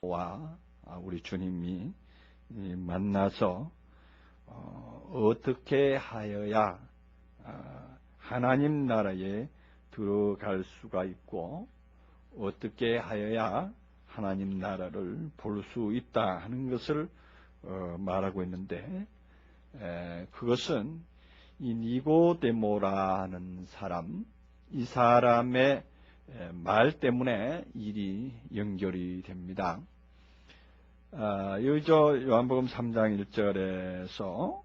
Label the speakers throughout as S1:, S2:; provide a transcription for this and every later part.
S1: 와 우리 주님이 만나서 어떻게 하여야 하나님 나라에 들어갈 수가 있고 어떻게 하여야 하나님 나라를 볼 수 있다 하는 것을 말하고 있는데, 그것은 이 니고데모라는 사람, 이 사람의 말 때문에 일이 연결이 됩니다. 여기 요한복음 3장 1절에서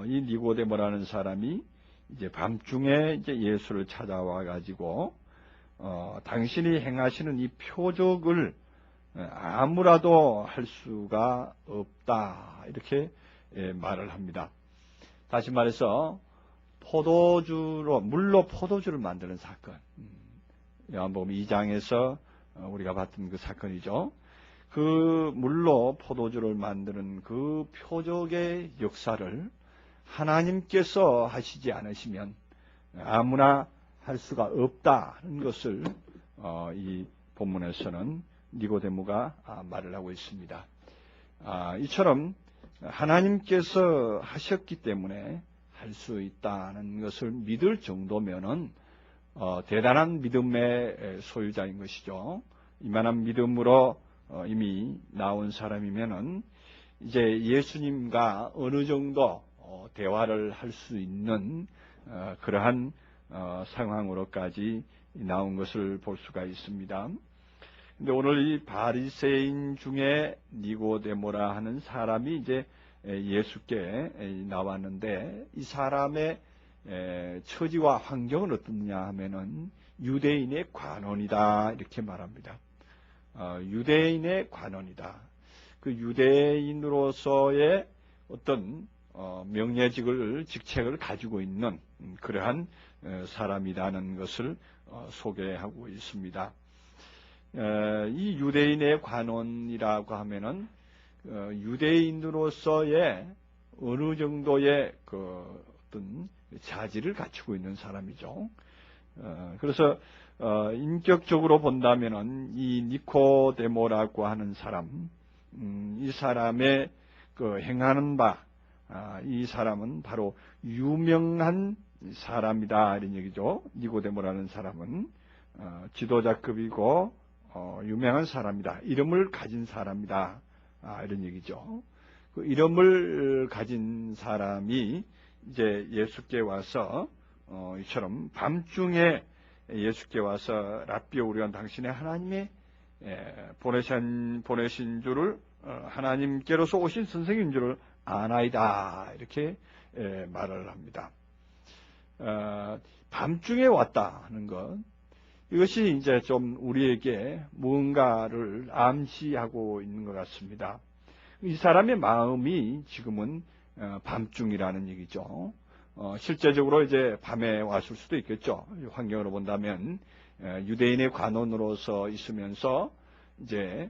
S1: 이 니고데모라는 사람이 이제 밤중에 이제 예수를 찾아와 가지고 당신이 행하시는 이 표적을 아무라도 할 수가 없다 이렇게 말을 합니다. 다시 말해서 물로 포도주를 만드는 사건, 요한복음 2장에서 우리가 봤던 그 사건이죠. 그 물로 포도주를 만드는 그 표적의 역사를 하나님께서 하시지 않으시면 아무나 할 수가 없다는 것을 이 본문에서는 니고데모가 말을 하고 있습니다. 이처럼 하나님께서 하셨기 때문에 할 수 있다는 것을 믿을 정도면은 대단한 믿음의 소유자인 것이죠. 이만한 믿음으로 이미 나온 사람이면은 이제 예수님과 어느 정도 대화를 할 수 있는 그러한 상황으로까지 나온 것을 볼 수가 있습니다. 근데 오늘 이 바리새인 중에 니고데모라 하는 사람이 이제 예수께 나왔는데, 이 사람의 처지와 환경은 어떻냐 하면은 유대인의 관원이다 이렇게 말합니다. 유대인의 관원이다. 그 유대인으로서의 어떤 직책을 가지고 있는 그러한 사람이라는 것을 소개하고 있습니다. 이 유대인의 관원이라고 하면은 유대인으로서의 어느 정도의 그 어떤 자질을 갖추고 있는 사람이죠. 그래서 인격적으로 본다면은 이 니코데모라고 하는 사람, 이 사람의 그 행하는 이 사람은 바로 유명한 사람이다 이런 얘기죠. 니고데모라는 사람은 지도자급이고 유명한 사람이다. 이름을 가진 사람이다. 이런 얘기죠. 그 이름을 가진 사람이 이제 예수께 와서 이처럼 밤중에 예수께 와서 라삐오, 우리가 당신의 하나님의 보내신 줄을 하나님께로서 오신 선생인 줄을 아나이다 이렇게 말을 합니다. 밤중에 왔다 하는 것, 이것이 이제 좀 우리에게 무언가를 암시하고 있는 것 같습니다. 이 사람의 마음이 지금은 밤중이라는 얘기죠. 실제적으로 이제 밤에 왔을 수도 있겠죠. 환경으로 본다면 유대인의 관원으로서 있으면서 이제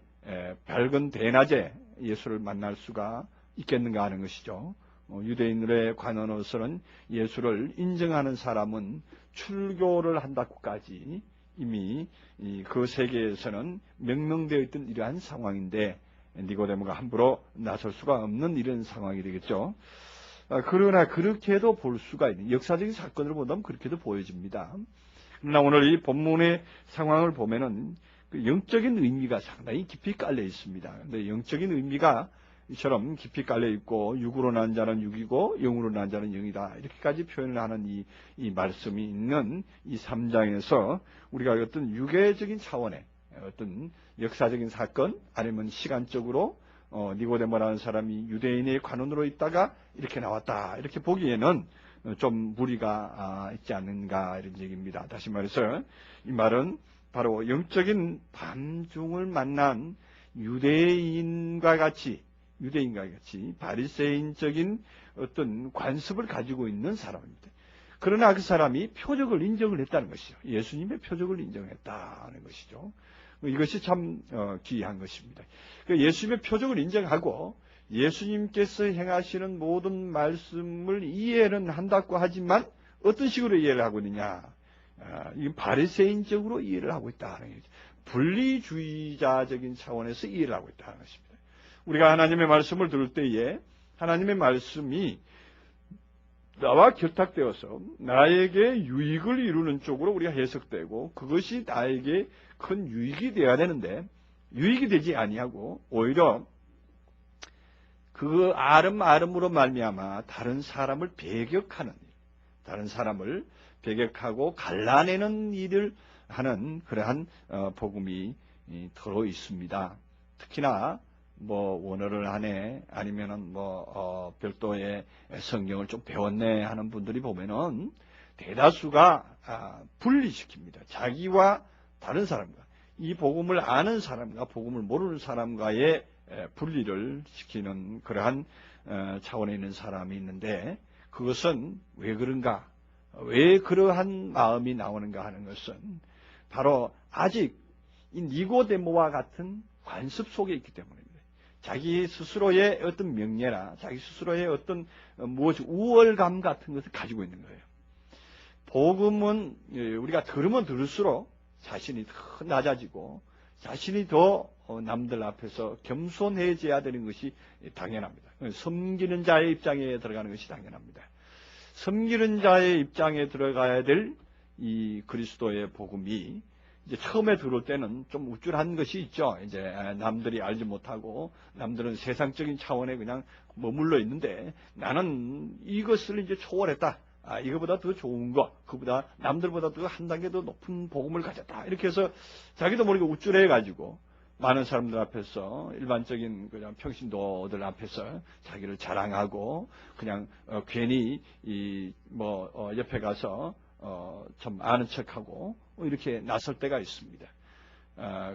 S1: 밝은 대낮에 예수를 만날 수가 있겠는가 하는 것이죠. 유대인들의 관원으로서는 예수를 인정하는 사람은 출교를 한다고까지 이미 그 세계에서는 명명되어 있던 이러한 상황인데, 니고데모가 함부로 나설 수가 없는 이런 상황이 되겠죠. 그러나 그렇게도 볼 수가 있는, 역사적인 사건을 본다면 그렇게도 보여집니다. 그러나 오늘 이 본문의 상황을 보면은 그 영적인 의미가 상당히 깊이 깔려 있습니다. 근데 영적인 의미가 이처럼 깊이 깔려 있고, 육으로 난 자는 육이고 영으로 난 자는 영이다 이렇게까지 표현을 하는 이 말씀이 있는 이 3장에서 우리가 어떤 유계적인 차원의 어떤 역사적인 사건, 아니면 시간적으로 니고데모라는 사람이 유대인의 관원으로 있다가 이렇게 나왔다 이렇게 보기에는 좀 무리가 있지 않는가 이런 얘기입니다. 다시 말해서 이 말은 바로 영적인 밤중을 만난 유대인과 같이 바리새인적인 어떤 관습을 가지고 있는 사람입니다. 그러나 그 사람이 표적을 인정을 했다는 것이죠. 예수님의 표적을 인정했다는 것이죠. 이것이 참 귀한 것입니다. 예수님의 표적을 인정하고 예수님께서 행하시는 모든 말씀을 이해는 한다고 하지만 어떤 식으로 이해를 하고 있느냐? 이건 바리새인적으로 이해를 하고 있다는 얘기죠. 분리주의자적인 차원에서 이해를 하고 있다는 것입니다. 우리가 하나님의 말씀을 들을 때에 하나님의 말씀이 나와 결탁되어서 나에게 유익을 이루는 쪽으로 우리가 해석되고 그것이 나에게 큰 유익이 되어야 되는데 유익이 되지 아니하고 오히려 그 아름아름으로 말미암아 다른 사람을 배격하는 일, 다른 사람을 배격하고 갈라내는 일을 하는 그러한 복음이 들어 있습니다. 특히나 원어를 하네 아니면은 별도의 성경을 좀 배웠네 하는 분들이 보면은 대다수가 분리시킵니다. 자기와 다른 사람과 이 복음을 아는 사람과 복음을 모르는 사람과의 분리를 시키는 그러한 차원에 있는 사람이 있는데 그것은 왜 그런가? 왜 그러한 마음이 나오는가 하는 것은 바로 아직 이 니고데모와 같은 관습 속에 있기 때문입니다. 자기 스스로의 어떤 명예나 자기 스스로의 어떤 우월감 같은 것을 가지고 있는 거예요. 복음은 우리가 들으면 들을수록 자신이 더 낮아지고 자신이 더 남들 앞에서 겸손해져야 되는 것이 당연합니다. 섬기는 자의 입장에 들어가는 것이 당연합니다. 섬기는 자의 입장에 들어가야 될 이 그리스도의 복음이 이제 처음에 들어올 때는 좀 우쭐한 것이 있죠. 이제 남들이 알지 못하고 남들은 세상적인 차원에 그냥 머물러 있는데 나는 이것을 이제 초월했다. 이거보다 더 좋은 거, 그보다 남들보다 더 한 단계 더 높은 복음을 가졌다. 이렇게 해서 자기도 모르게 우쭐해가지고 많은 사람들 앞에서 일반적인 그냥 평신도들 앞에서 자기를 자랑하고 그냥 괜히 옆에 가서 좀 아는 척하고 이렇게 나설 때가 있습니다.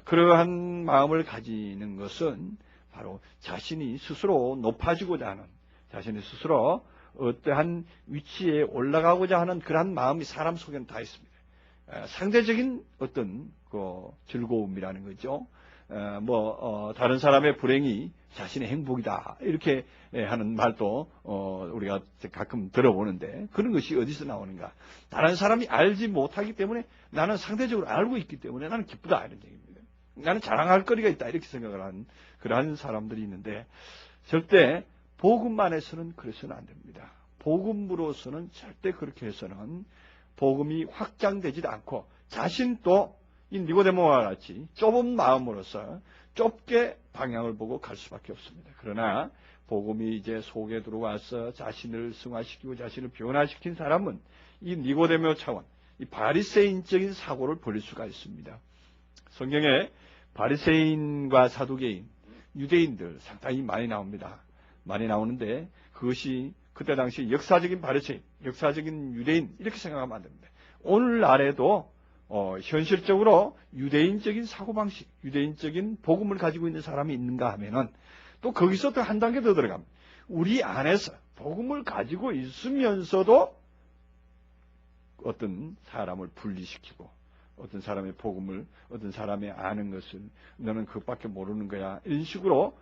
S1: 그러한 마음을 가지는 것은 바로 자신이 스스로 높아지고자 하는 자신이 스스로 어떠한 위치에 올라가고자 하는 그러한 마음이 사람 속에는 다 있습니다. 상대적인 어떤 즐거움이라는 거죠. 다른 사람의 불행이 자신의 행복이다. 이렇게 하는 말도, 우리가 가끔 들어보는데, 그런 것이 어디서 나오는가? 다른 사람이 알지 못하기 때문에 나는 상대적으로 알고 있기 때문에 나는 기쁘다. 이런 얘기입니다. 나는 자랑할 거리가 있다. 이렇게 생각을 하는 그러한 사람들이 있는데, 절대 복음만에서는 그래서는 안 됩니다. 복음으로서는 절대 그렇게 해서는 복음이 확장되지도 않고 자신도 이 니고데모와 같이 좁은 마음으로서 좁게 방향을 보고 갈 수밖에 없습니다. 그러나 복음이 이제 속에 들어와서 자신을 승화시키고 자신을 변화시킨 사람은 이 니고데모 차원, 이 바리새인적인 사고를 벌일 수가 있습니다. 성경에 바리새인과 사두개인, 유대인들 상당히 많이 나옵니다. 많이 나오는데 그것이 그때 당시 역사적인 바리새인, 역사적인 유대인 이렇게 생각하면 안 됩니다. 오늘날에도 현실적으로 유대인적인 사고방식, 유대인적인 복음을 가지고 있는 사람이 있는가 하면은 또 거기서 또 한 단계 더 들어갑니다. 우리 안에서 복음을 가지고 있으면서도 어떤 사람을 분리시키고 어떤 사람의 복음을, 어떤 사람의 아는 것을 너는 그것밖에 모르는 거야. 이런 식으로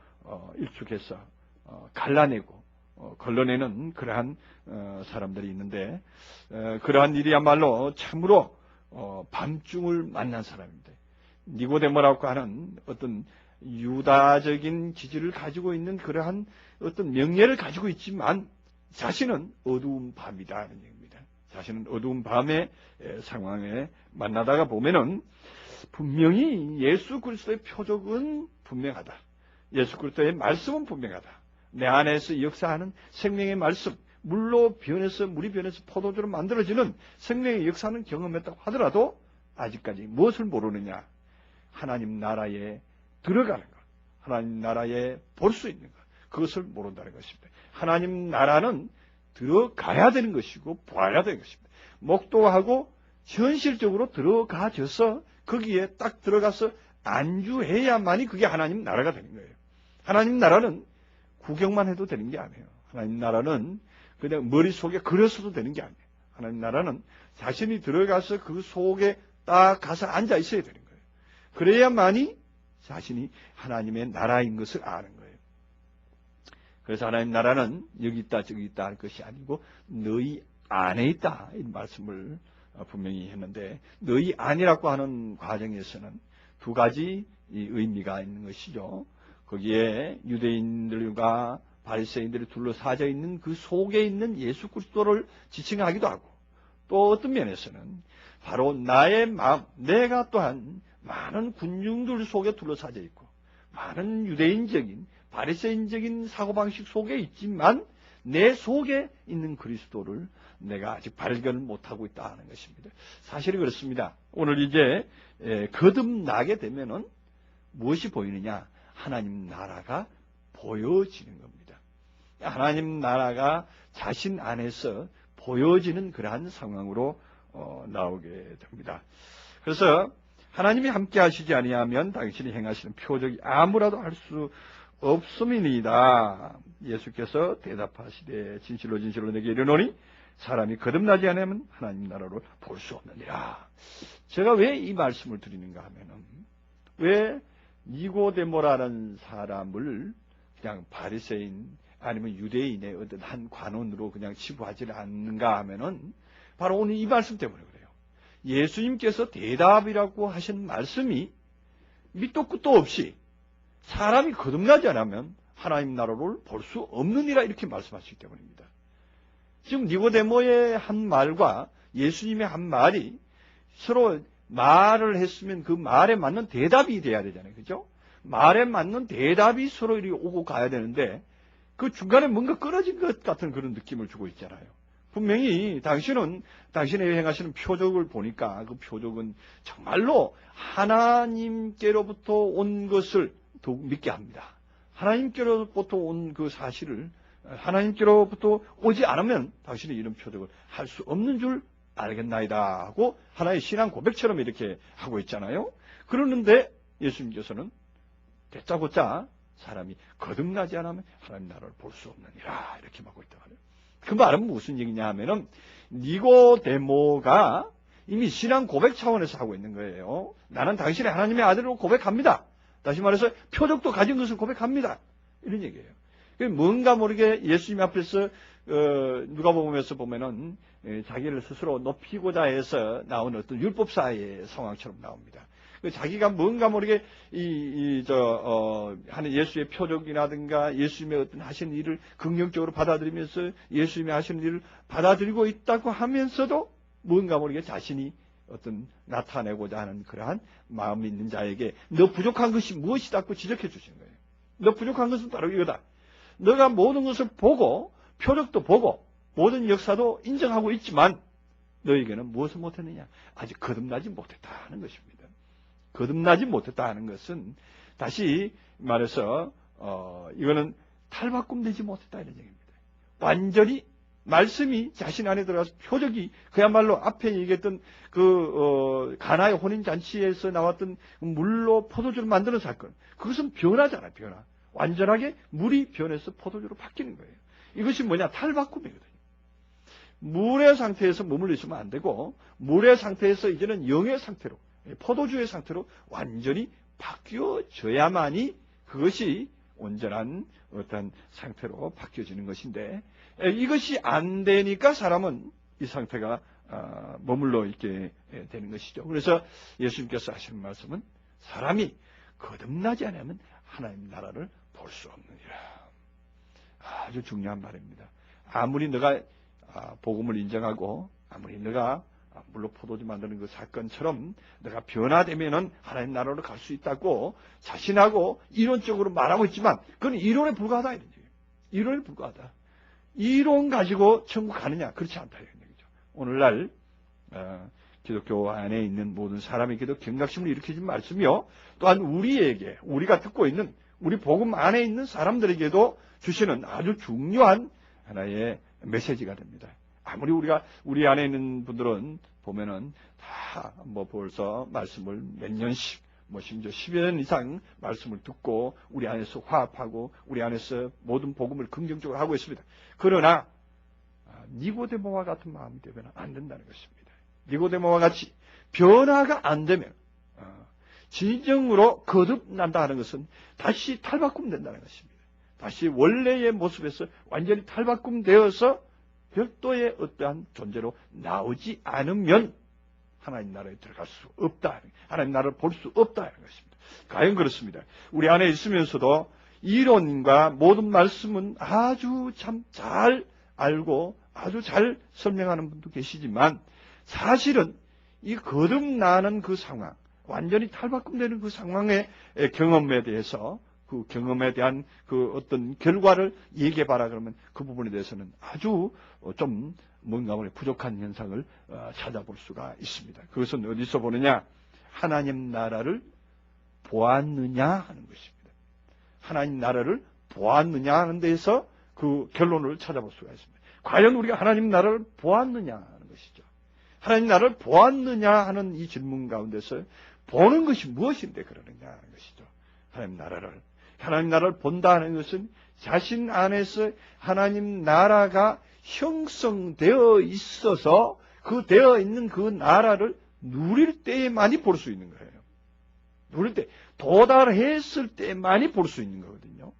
S1: 일축해서 갈라내고 걸러내는 그러한 사람들이 있는데 그러한 일이야말로 참으로 밤중을 만난 사람입니다. 니고데모라고 하는 어떤 유다적인 기질을 가지고 있는 그러한 어떤 명예를 가지고 있지만 자신은 어두운 밤이다 하는 얘기입니다. 자신은 어두운 밤의 상황에 만나다가 보면은 분명히 예수 그리스도의 표적은 분명하다. 예수 그리스도의 말씀은 분명하다. 내 안에서 역사하는 생명의 말씀, 물이 변해서 포도주로 만들어지는 생명의 역사는 경험했다고 하더라도 아직까지 무엇을 모르느냐? 하나님 나라에 들어가는 것, 하나님 나라에 볼 수 있는 것, 그것을 모른다는 것입니다. 하나님 나라는 들어가야 되는 것이고 봐야 되는 것입니다. 목도하고 현실적으로 들어가져서 거기에 딱 들어가서 안주해야만이 그게 하나님 나라가 되는 거예요. 하나님 나라는 구경만 해도 되는 게 아니에요. 하나님 나라는 그냥 머릿속에 그려서도 되는 게 아니에요. 하나님 나라는 자신이 들어가서 그 속에 딱 가서 앉아 있어야 되는 거예요. 그래야만이 자신이 하나님의 나라인 것을 아는 거예요. 그래서 하나님 나라는 여기 있다 저기 있다 할 것이 아니고 너희 안에 있다 이 말씀을 분명히 했는데 너희 안이라고 하는 과정에서는 두 가지 이 의미가 있는 것이죠. 거기에 유대인들과 바리새인들이 둘러싸여 있는 그 속에 있는 예수 그리스도를 지칭하기도 하고, 또 어떤 면에서는 바로 나의 마음, 내가 또한 많은 군중들 속에 둘러싸여 있고 많은 유대인적인 바리새인적인 사고방식 속에 있지만 내 속에 있는 그리스도를 내가 아직 발견을 못하고 있다는 것입니다. 사실이 그렇습니다. 오늘 이제 거듭나게 되면은 무엇이 보이느냐? 하나님 나라가 보여지는 겁니다. 하나님 나라가 자신 안에서 보여지는 그러한 상황으로 나오게 됩니다. 그래서 하나님이 함께 하시지 아니하면 당신이 행하시는 표적이 아무라도 할 수 없음이니이다. 예수께서 대답하시되 진실로 진실로 내게 이르노니 사람이 거듭나지 않으면 하나님 나라를 볼 수 없느니라. 제가 왜 이 말씀을 드리는가 하면은, 왜 니고데모라는 사람을 그냥 바리새인 아니면 유대인의 어떤 한 관원으로 그냥 치부하지 않는가 하면은 바로 오늘 이 말씀 때문에 그래요. 예수님께서 대답이라고 하신 말씀이 밑도 끝도 없이 사람이 거듭나지 않으면 하나님 나라를 볼 수 없느니라 이렇게 말씀하시기 때문입니다. 지금 니고데모의 한 말과 예수님의 한 말이 서로 말을 했으면 그 말에 맞는 대답이 돼야 되잖아요. 그죠? 말에 맞는 대답이 서로 이렇게 오고 가야 되는데 그 중간에 뭔가 끊어진 것 같은 그런 느낌을 주고 있잖아요. 분명히 당신은 당신의 행하시는 표적을 보니까 그 표적은 정말로 하나님께로부터 온 것을 더욱 믿게 합니다. 하나님께로부터 온 그 사실을 하나님께로부터 오지 않으면 당신이 이런 표적을 할 수 없는 줄 알겠나이다 하고 하나의 신앙 고백처럼 이렇게 하고 있잖아요. 그러는데 예수님께서는 대짜고짜 사람이 거듭나지 않으면 하나님 나라를 볼 수 없느니라 이렇게 말하고 있단 말이에요. 그 말은 무슨 얘기냐 하면은 니고데모가 이미 신앙 고백 차원에서 하고 있는 거예요. 나는 당신의 하나님의 아들로 고백합니다. 다시 말해서 표적도 가진 것을 고백합니다. 이런 얘기예요. 뭔가 모르게 예수님 앞에서 누가복음에서 보면은 자기를 스스로 높이고자 해서 나온 어떤 율법사의 상황처럼 나옵니다. 자기가 뭔가 모르게 하는 예수의 표적이라든가 예수님의 어떤 하시는 일을 긍정적으로 받아들이면서 예수님이 하시는 일을 받아들이고 있다고 하면서도 뭔가 모르게 자신이 어떤 나타내고자 하는 그러한 마음이 있는 자에게 너 부족한 것이 무엇이다고 지적해 주시는 거예요. 너 부족한 것은 바로 이거다. 너가 모든 것을 보고 표적도 보고 모든 역사도 인정하고 있지만 너에게는 무엇을 못했느냐? 아직 거듭나지 못했다는 것입니다. 거듭나지 못했다는 것은 다시 말해서 이거는 탈바꿈되지 못했다 이런 얘기입니다. 완전히 말씀이 자신 안에 들어가서 표적이 그야말로 앞에 얘기했던 가나의 혼인잔치에서 나왔던 물로 포도주를 만드는 사건, 그것은 변화잖아요. 변화. 완전하게 물이 변해서 포도주로 바뀌는 거예요. 이것이 뭐냐? 탈바꿈이거든요. 물의 상태에서 머물러 있으면 안 되고 물의 상태에서 이제는 영의 상태로, 포도주의 상태로 완전히 바뀌어져야만이 그것이 온전한 어떤 상태로 바뀌어지는 것인데, 이것이 안 되니까 사람은 이 상태가 머물러 있게 되는 것이죠. 그래서 예수님께서 하시는 말씀은 사람이 거듭나지 않으면 하나님 나라를 볼 수 없느니라. 아주 중요한 말입니다. 아무리 너가 복음을 인정하고 아무리 너가 물로 포도주 만드는 그 사건처럼 내가 변화되면은 하나님 나라로 갈 수 있다고 자신하고 이론적으로 말하고 있지만 그건 이론에 불과하다 이런 얘기예요. 이론에 불과하다. 이론 가지고 천국 가느냐? 그렇지 않다 이런 얘기죠. 오늘날 기독교 안에 있는 모든 사람에게도 경각심을 일으키는 말씀이요. 또한 우리에게 우리가 듣고 있는 우리 복음 안에 있는 사람들에게도 주시는 아주 중요한 하나의 메시지가 됩니다. 아무리 우리 안에 있는 분들은 보면은 다 벌써 말씀을 몇 년씩 심지어 10여 년 이상 말씀을 듣고 우리 안에서 화합하고 우리 안에서 모든 복음을 긍정적으로 하고 있습니다. 그러나 니고데모와 같은 마음이 되면 안 된다는 것입니다. 니고데모와 같이 변화가 안 되면 진정으로 거듭난다는 것은 다시 탈바꿈된다는 것입니다. 다시 원래의 모습에서 완전히 탈바꿈되어서 별도의 어떠한 존재로 나오지 않으면 하나님 나라에 들어갈 수 없다. 하나님 나라를 볼 수 없다. 하는 것입니다. 과연 그렇습니다. 우리 안에 있으면서도 이론과 모든 말씀은 아주 참 잘 알고 아주 잘 설명하는 분도 계시지만 사실은 이 거듭나는 그 상황, 완전히 탈바꿈되는 그 상황의 경험에 대해서 그 경험에 대한 그 어떤 결과를 얘기해봐라 그러면 그 부분에 대해서는 아주 좀 뭔가 부족한 현상을 찾아볼 수가 있습니다. 그것은 어디서 보느냐? 하나님 나라를 보았느냐 하는 것입니다. 하나님 나라를 보았느냐 하는 데에서 그 결론을 찾아볼 수가 있습니다. 과연 우리가 하나님 나라를 보았느냐 하는 것이죠. 하나님 나라를 보았느냐 하는 이 질문 가운데서 보는 것이 무엇인데 그러느냐 하는 것이죠. 하나님 나라를 본다는 것은 자신 안에서 하나님 나라가 형성되어 있어서 그 되어 있는 그 나라를 누릴 때에만이 볼 수 있는 거예요. 누릴 때, 도달했을 때만이 볼 수 있는 거거든요.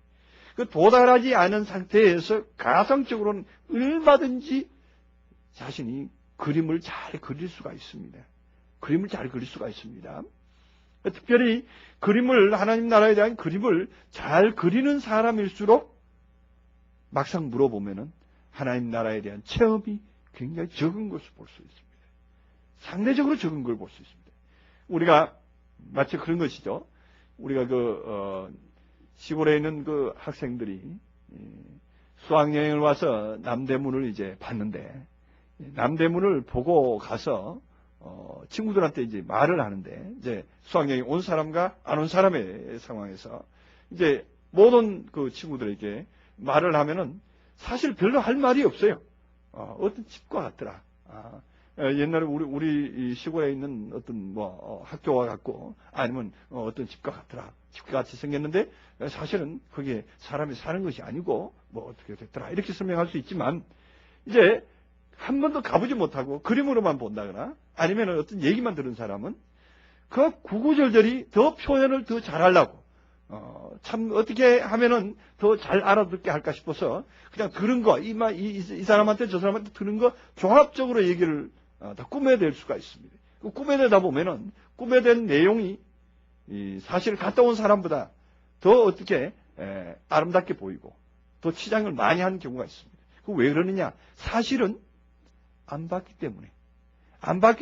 S1: 그 도달하지 않은 상태에서 가상적으로는 얼마든지 자신이 그림을 잘 그릴 수가 있습니다. 그림을 잘 그릴 수가 있습니다. 특별히 하나님 나라에 대한 그림을 잘 그리는 사람일수록 막상 물어보면은 하나님 나라에 대한 체험이 굉장히 적은 것을 볼 수 있습니다. 상대적으로 적은 걸 볼 수 있습니다. 우리가 마치 그런 것이죠. 우리가 시골에 있는 그 학생들이 수학여행을 와서 남대문을 이제 봤는데 남대문을 보고 가서 친구들한테 이제 말을 하는데 이제 수학여행 온 사람과 안 온 사람의 상황에서 이제 모든 그 친구들에게 말을 하면은 사실 별로 할 말이 없어요. 어떤 집과 같더라. 옛날에 우리 시골에 있는 어떤 학교와 같고 아니면 어떤 집과 같더라. 집과 같이 생겼는데 사실은 그게 사람이 사는 것이 아니고 어떻게 됐더라. 이렇게 설명할 수 있지만 이제 한 번도 가보지 못하고 그림으로만 본다거나 아니면 어떤 얘기만 들은 사람은 그 구구절절히 더 표현을 더 잘하려고 참 어떻게 하면은 더 잘 알아듣게 할까 싶어서 그냥 들은 거 이 사람한테 저 사람한테 들은 거 종합적으로 얘기를 다 꾸며낼 수가 있습니다. 그 꾸며내다 보면은 꾸며낸 내용이 사실 갔다 온 사람보다 더 어떻게 아름답게 보이고 더 치장을 많이 한 경우가 있습니다. 그 왜 그러느냐? 사실은 안 봤기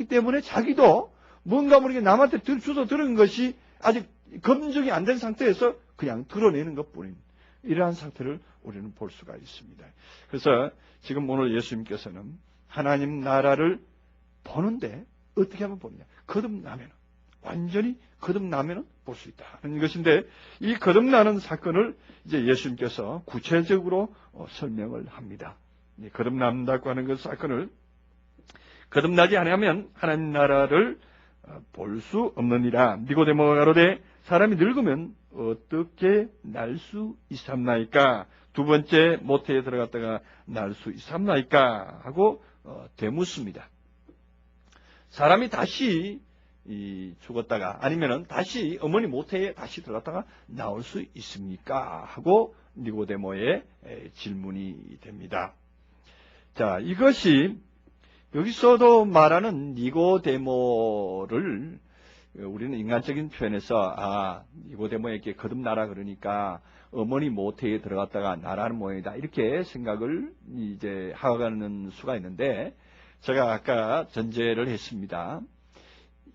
S1: 때문에 자기도 뭔가 모르게 남한테 주워 들은 것이 아직 검증이 안 된 상태에서 그냥 드러내는 것뿐입니다. 이러한 상태를 우리는 볼 수가 있습니다. 그래서 지금 오늘 예수님께서는 하나님 나라를 보는데 어떻게 하면 보느냐? 거듭나면 완전히 거듭나면 볼 수 있다 하는 것인데 이 거듭나는 사건을 이제 예수님께서 구체적으로 설명을 합니다. 거듭난다고 하는 그 사건을 거듭나지 않으면 하나님 나라를 볼 수 없느니라. 니고데모가 가로되 사람이 늙으면 어떻게 날 수 있삼나이까? 두 번째 모태에 들어갔다가 날 수 있삼나이까? 하고 되묻습니다. 사람이 다시 죽었다가 아니면은 다시 어머니 모태에 다시 들어갔다가 나올 수 있습니까? 하고 니고데모의 질문이 됩니다. 자, 이것이 여기서도 말하는 니고데모를 우리는 인간적인 표현에서 니고데모에게 거듭나라 그러니까 어머니 모태에 들어갔다가 나라는 모양이다 이렇게 생각을 이제 하가는 수가 있는데 제가 아까 전제를 했습니다.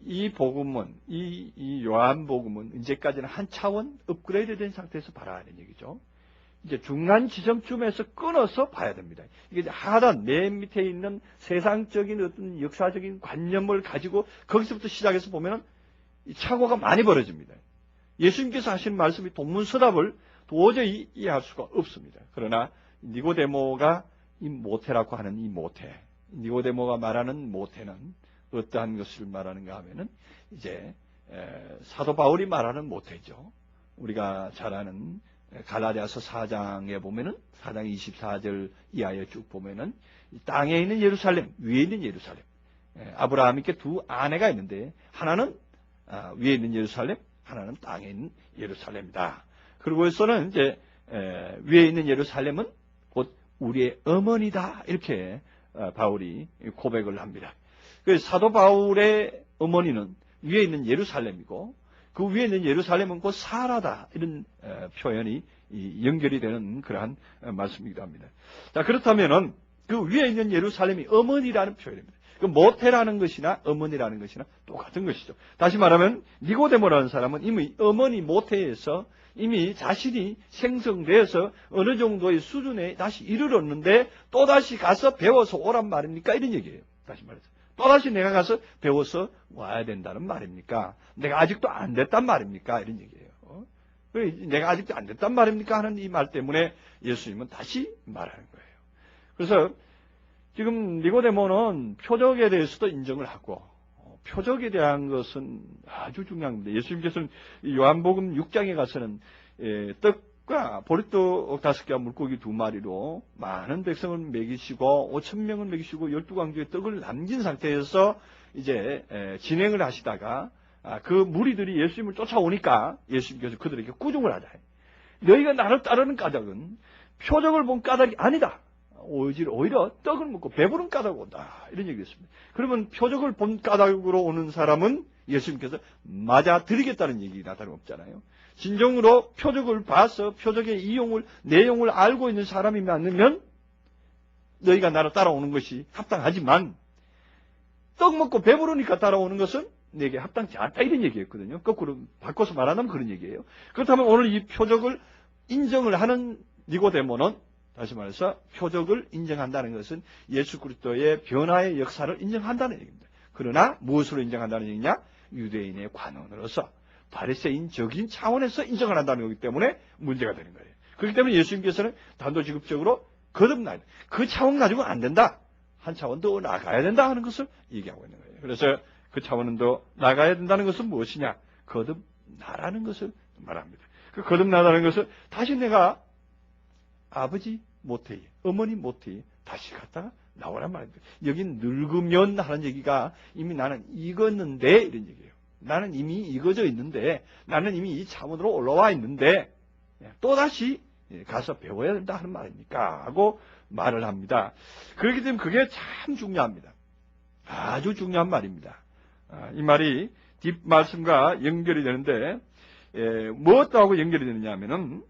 S1: 이 복음은 이 요한복음은 이제까지는 한 차원 업그레이드된 상태에서 봐라는 얘기죠. 이제 중간 지점쯤에서 끊어서 봐야 됩니다. 이게 하단 맨 밑에 있는 세상적인 어떤 역사적인 관념을 가지고 거기서부터 시작해서 보면은 착오가 많이 벌어집니다. 예수님께서 하신 말씀이 동문서답을 도저히 이해할 수가 없습니다. 그러나 니고데모가 이 모태라고 하는 이 모태, 니고데모가 말하는 모태는 어떠한 것을 말하는가 하면은 이제 사도 바울이 말하는 모태죠. 우리가 잘 아는 갈라디아서 4장에 보면은 4장 24절 이하에 쭉 보면은 땅에 있는 예루살렘, 위에 있는 예루살렘. 아브라함에게 두 아내가 있는데 하나는 위에 있는 예루살렘, 하나는 땅에 있는 예루살렘이다. 그리고서는 이제 위에 있는 예루살렘은 곧 우리의 어머니다 이렇게 바울이 고백을 합니다. 그 사도 바울의 어머니는 위에 있는 예루살렘이고 그 위에 있는 예루살렘은 곧 사라다. 이런 표현이 연결이 되는 그러한 말씀이기도 합니다. 자, 그렇다면은 그 위에 있는 예루살렘이 어머니라는 표현입니다. 그 모태라는 것이나 어머니라는 것이나 똑같은 것이죠. 다시 말하면 니고데모라는 사람은 이미 어머니 모태에서 이미 자신이 생성되어서 어느 정도의 수준에 다시 이르렀는데 또다시 가서 배워서 오란 말입니까? 이런 얘기예요. 다시 말해서. 또다시 내가 가서 배워서 와야 된다는 말입니까? 내가 아직도 안 됐단 말입니까? 이런 얘기예요. 내가 아직도 안 됐단 말입니까? 하는 이 말 때문에 예수님은 다시 말하는 거예요. 그래서 지금 니고데모는 표적에 대해서도 인정을 하고 표적에 대한 것은 아주 중요한 겁니다. 예수님께서는 요한복음 6장에 가서는 떡과 보리떡 5개와 물고기 2마리로 많은 백성을 먹이시고 5,000명을 먹이시고 12광주의 떡을 남긴 상태에서 이제 진행을 하시다가 그 무리들이 예수님을 쫓아오니까 예수님께서 그들에게 꾸중을 하자. 너희가 나를 따르는 까닭은 표적을 본 까닭이 아니다. 오히려 떡을 먹고 배부른 까닭으로 온다. 이런 얘기였습니다. 그러면 표적을 본 까닭으로 오는 사람은 예수님께서 맞아 드리겠다는 얘기가 다름없잖아요. 진정으로 표적을 봐서 표적의 내용을 알고 있는 사람이 많으면 너희가 나를 따라오는 것이 합당하지만 떡 먹고 배부르니까 따라오는 것은 내게 합당치 않다. 이런 얘기였거든요. 거꾸로 바꿔서 말하면 그런 얘기예요. 그렇다면 오늘 이 표적을 인정을 하는 니고데모는 다시 말해서 표적을 인정한다는 것은 예수 그리스도의 변화의 역사를 인정한다는 얘기입니다. 그러나 무엇으로 인정한다는 얘기냐? 유대인의 관원으로서 바리새인적인 차원에서 인정을 한다는 거기 때문에 문제가 되는 거예요. 그렇기 때문에 예수님께서는 단도직입적으로 거듭나야 돼. 그 차원 가지고는 안 된다. 한 차원 더 나가야 된다 하는 것을 얘기하고 있는 거예요. 그래서 그 차원은 더 나가야 된다는 것은 무엇이냐? 거듭나라는 것을 말합니다. 그 거듭나라는 것은 다시 내가 아버지 모태에, 어머니 모태에 다시 갔다가 나오란 말입니다. 여긴 늙으면 하는 얘기가 이미 나는 익었는데 이런 얘기예요. 나는 이미 익어져 있는데 나는 이미 이 차원으로 올라와 있는데 또다시 가서 배워야 된다 하는 말입니까? 하고 말을 합니다. 그렇기 때문에 그게 참 중요합니다. 아주 중요한 말입니다. 이 말이 뒷말씀과 연결이 되는데 무엇하고 연결이 되느냐 하면은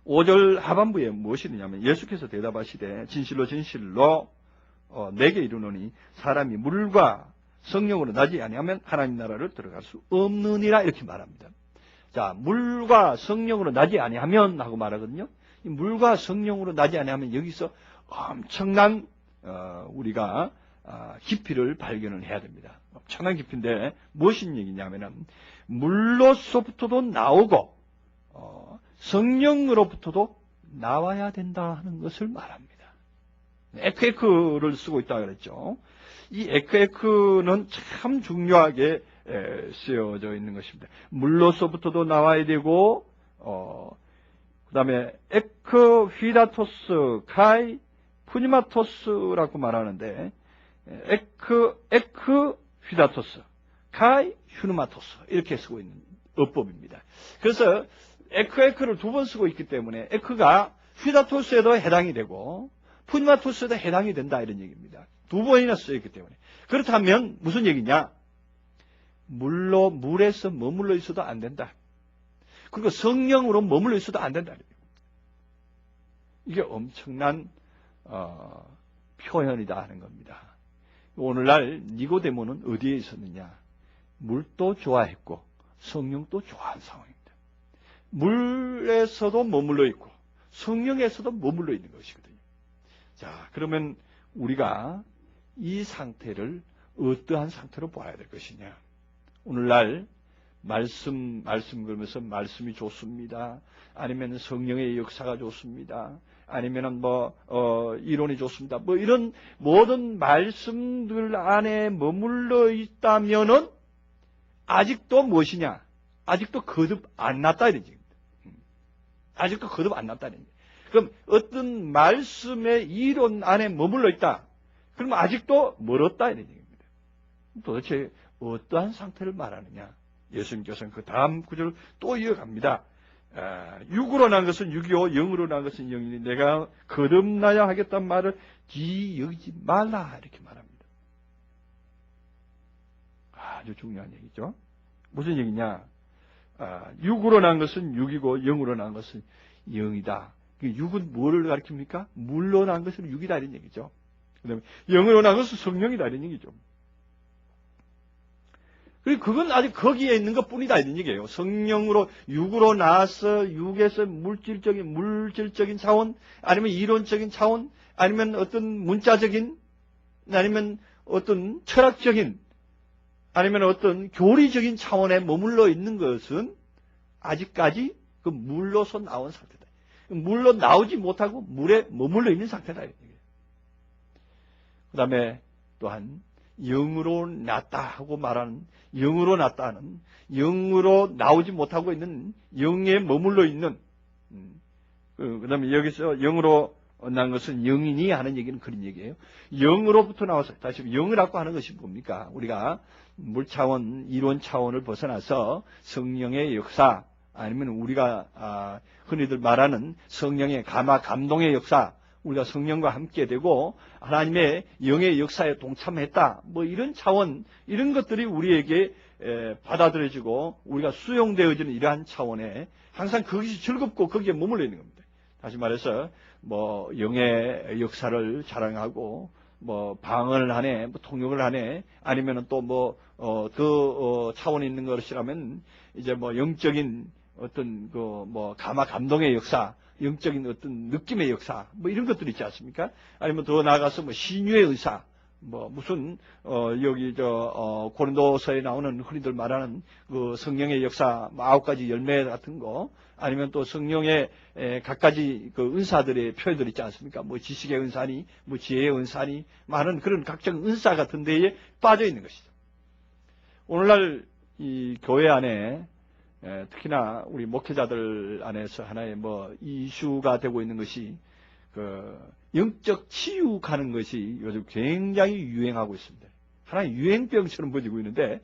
S1: 5절 하반부에 무엇이 있느냐면 예수께서 대답하시되 진실로 진실로 내게 이르노니 사람이 물과 성령으로 나지 아니하면 하나님 나라를 들어갈 수 없느니라 이렇게 말합니다. 자, 물과 성령으로 나지 아니하면 하고 말하거든요. 이 물과 성령으로 나지 아니하면 여기서 엄청난 우리가 깊이를 발견을 해야 됩니다. 엄청난 깊이인데 무엇이 얘기냐면은 물로서부터도 나오고 성령으로부터도 나와야 된다 하는 것을 말합니다. 에크에크를 쓰고 있다고 그랬죠. 이 에크에크는 참 중요하게 쓰여져 있는 것입니다. 물로서부터도 나와야 되고 그 다음에 에크 휘다토스 카이 푸니마토스라고 말하는데 에크 휘다토스 카이 휴누마토스 이렇게 쓰고 있는 어법입니다. 그래서 에크를 2번 쓰고 있기 때문에 에크가 휘다토스에도 해당이 되고 푸니마토스에도 해당이 된다 이런 얘기입니다. 2번이나 쓰여있기 때문에. 그렇다면 무슨 얘기냐? 물에서 머물러 있어도 안 된다. 그리고 성령으로 머물러 있어도 안 된다. 이게 엄청난 표현이다 하는 겁니다. 오늘날 니고데모는 어디에 있었느냐? 물도 좋아했고 성령도 좋아한 상황입니다. 물에서도 머물러 있고 성령에서도 머물러 있는 것이거든요. 자, 그러면 우리가 이 상태를 어떠한 상태로 봐야 될 것이냐? 오늘날 말씀 그러면서 말씀이 좋습니다. 아니면 성령의 역사가 좋습니다. 아니면은 이론이 좋습니다. 이런 모든 말씀들 안에 머물러 있다면은 아직도 무엇이냐? 아직도 거듭 안 났다 이런 얘기입니다. 아직도 거듭 안 났다 이런 얘기. 그럼 어떤 말씀의 이론 안에 머물러 있다. 그러면 아직도 멀었다 이런 얘기입니다. 도대체 어떠한 상태를 말하느냐? 예수님께서는 그 다음 구절을 또 이어갑니다. 육으로 난 것은 육이요 영으로 난 것은 영이니 내가 거듭나야 하겠다는 말을 기여기지 말라 이렇게 말합니다. 아주 중요한 얘기죠. 무슨 얘기냐? 육으로 난 것은 육이고 영으로 난 것은 영이다. 육은 뭐를 가리킵니까? 물로 난 것은 육이다 이런 얘기죠. 그다음에 영으로 난 것은 성령이다 이런 얘기죠. 그리고 그건 아직 거기에 있는 것뿐이다 이런 얘기예요. 성령으로 육으로 나서 육에서 물질적인 차원, 아니면 이론적인 차원, 아니면 어떤 문자적인, 아니면 어떤 철학적인, 아니면 어떤 교리적인 차원에 머물러 있는 것은 아직까지 그 물로서 나온 상태다. 물로 나오지 못하고 물에 머물러 있는 상태다. 그 다음에 또한 영으로 났다 하고 말하는, 영으로 났다는, 영으로 나오지 못하고 있는, 영에 머물러 있는, 그 다음에 여기서 영으로 난 것은 영이니 하는 얘기는 그런 얘기예요. 영으로부터 나와서, 다시 영이라고 하는 것이 뭡니까? 우리가 물 차원, 이론 차원을 벗어나서 성령의 역사, 아니면 우리가 흔히들 말하는 성령의 감동의 역사, 우리가 성령과 함께 되고 하나님의 영의 역사에 동참했다. 뭐 이런 차원, 이런 것들이 우리에게 받아들여지고 우리가 수용되어지는 이러한 차원에 항상 그것이 즐겁고 거기에 머물러 있는 겁니다. 다시 말해서 뭐 영의 역사를 자랑하고 뭐 방언을 하네, 뭐 통역을 하네, 아니면은 또 뭐 그 차원에 있는 것이라면 이제 뭐 영적인 어떤 그 뭐 감동의 역사, 영적인 어떤 느낌의 역사, 뭐 이런 것들이 있지 않습니까? 아니면 더 나아가서 뭐 신유의 의사, 뭐 무슨 여기 고린도서에 나오는 흔히들 말하는 그 성령의 역사, 뭐 9가지 열매 같은 거, 아니면 또 성령의 각가지 그 은사들의 표현들 있지 않습니까? 뭐 지식의 은사니, 뭐 지혜의 은사니, 많은 그런 각종 은사 같은 데에 빠져 있는 것이죠. 오늘날 이 교회 안에 특히나 우리 목회자들 안에서 하나의 뭐 이슈가 되고 있는 것이 그 영적 치유 가는 것이 요즘 굉장히 유행하고 있습니다. 하나의 유행병처럼 번지고 있는데,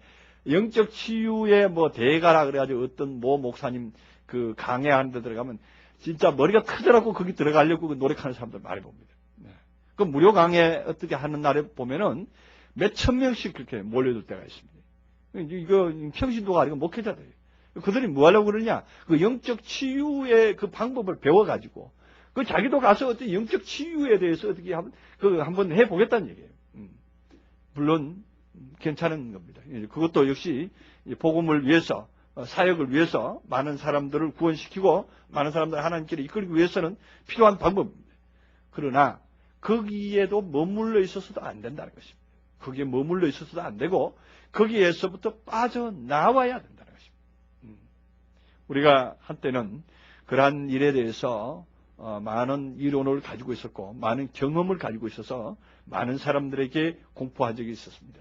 S1: 영적 치유의 뭐 대가라 그래가지고 어떤 모 목사님 그 강해하는 데 들어가면 진짜 머리가 크더라고 거기 들어가려고 노력하는 사람들 많이 봅니다. 그 무료 강해 어떻게 하는 날에 보면은 몇천 명씩 그렇게 몰려들 때가 있습니다. 이거 평신도가 아니고 목회자들이에요. 그들이 뭐 하려고 그러냐? 그 영적 치유의 그 방법을 배워가지고, 그 자기도 가서 어떤 영적 치유에 대해서 어떻게 한번 해보겠다는 얘기예요. 물론, 괜찮은 겁니다. 그것도 역시 복음을 위해서, 사역을 위해서 많은 사람들을 구원시키고, 많은 사람들을 하나님께로 이끌기 위해서는 필요한 방법입니다. 그러나, 거기에도 머물러 있어서도 안 된다는 것입니다. 거기에 머물러 있어서도 안 되고, 거기에서부터 빠져나와야 된다. 우리가 한때는 그러한 일에 대해서 많은 이론을 가지고 있었고 많은 경험을 가지고 있어서 많은 사람들에게 공포한 적이 있었습니다.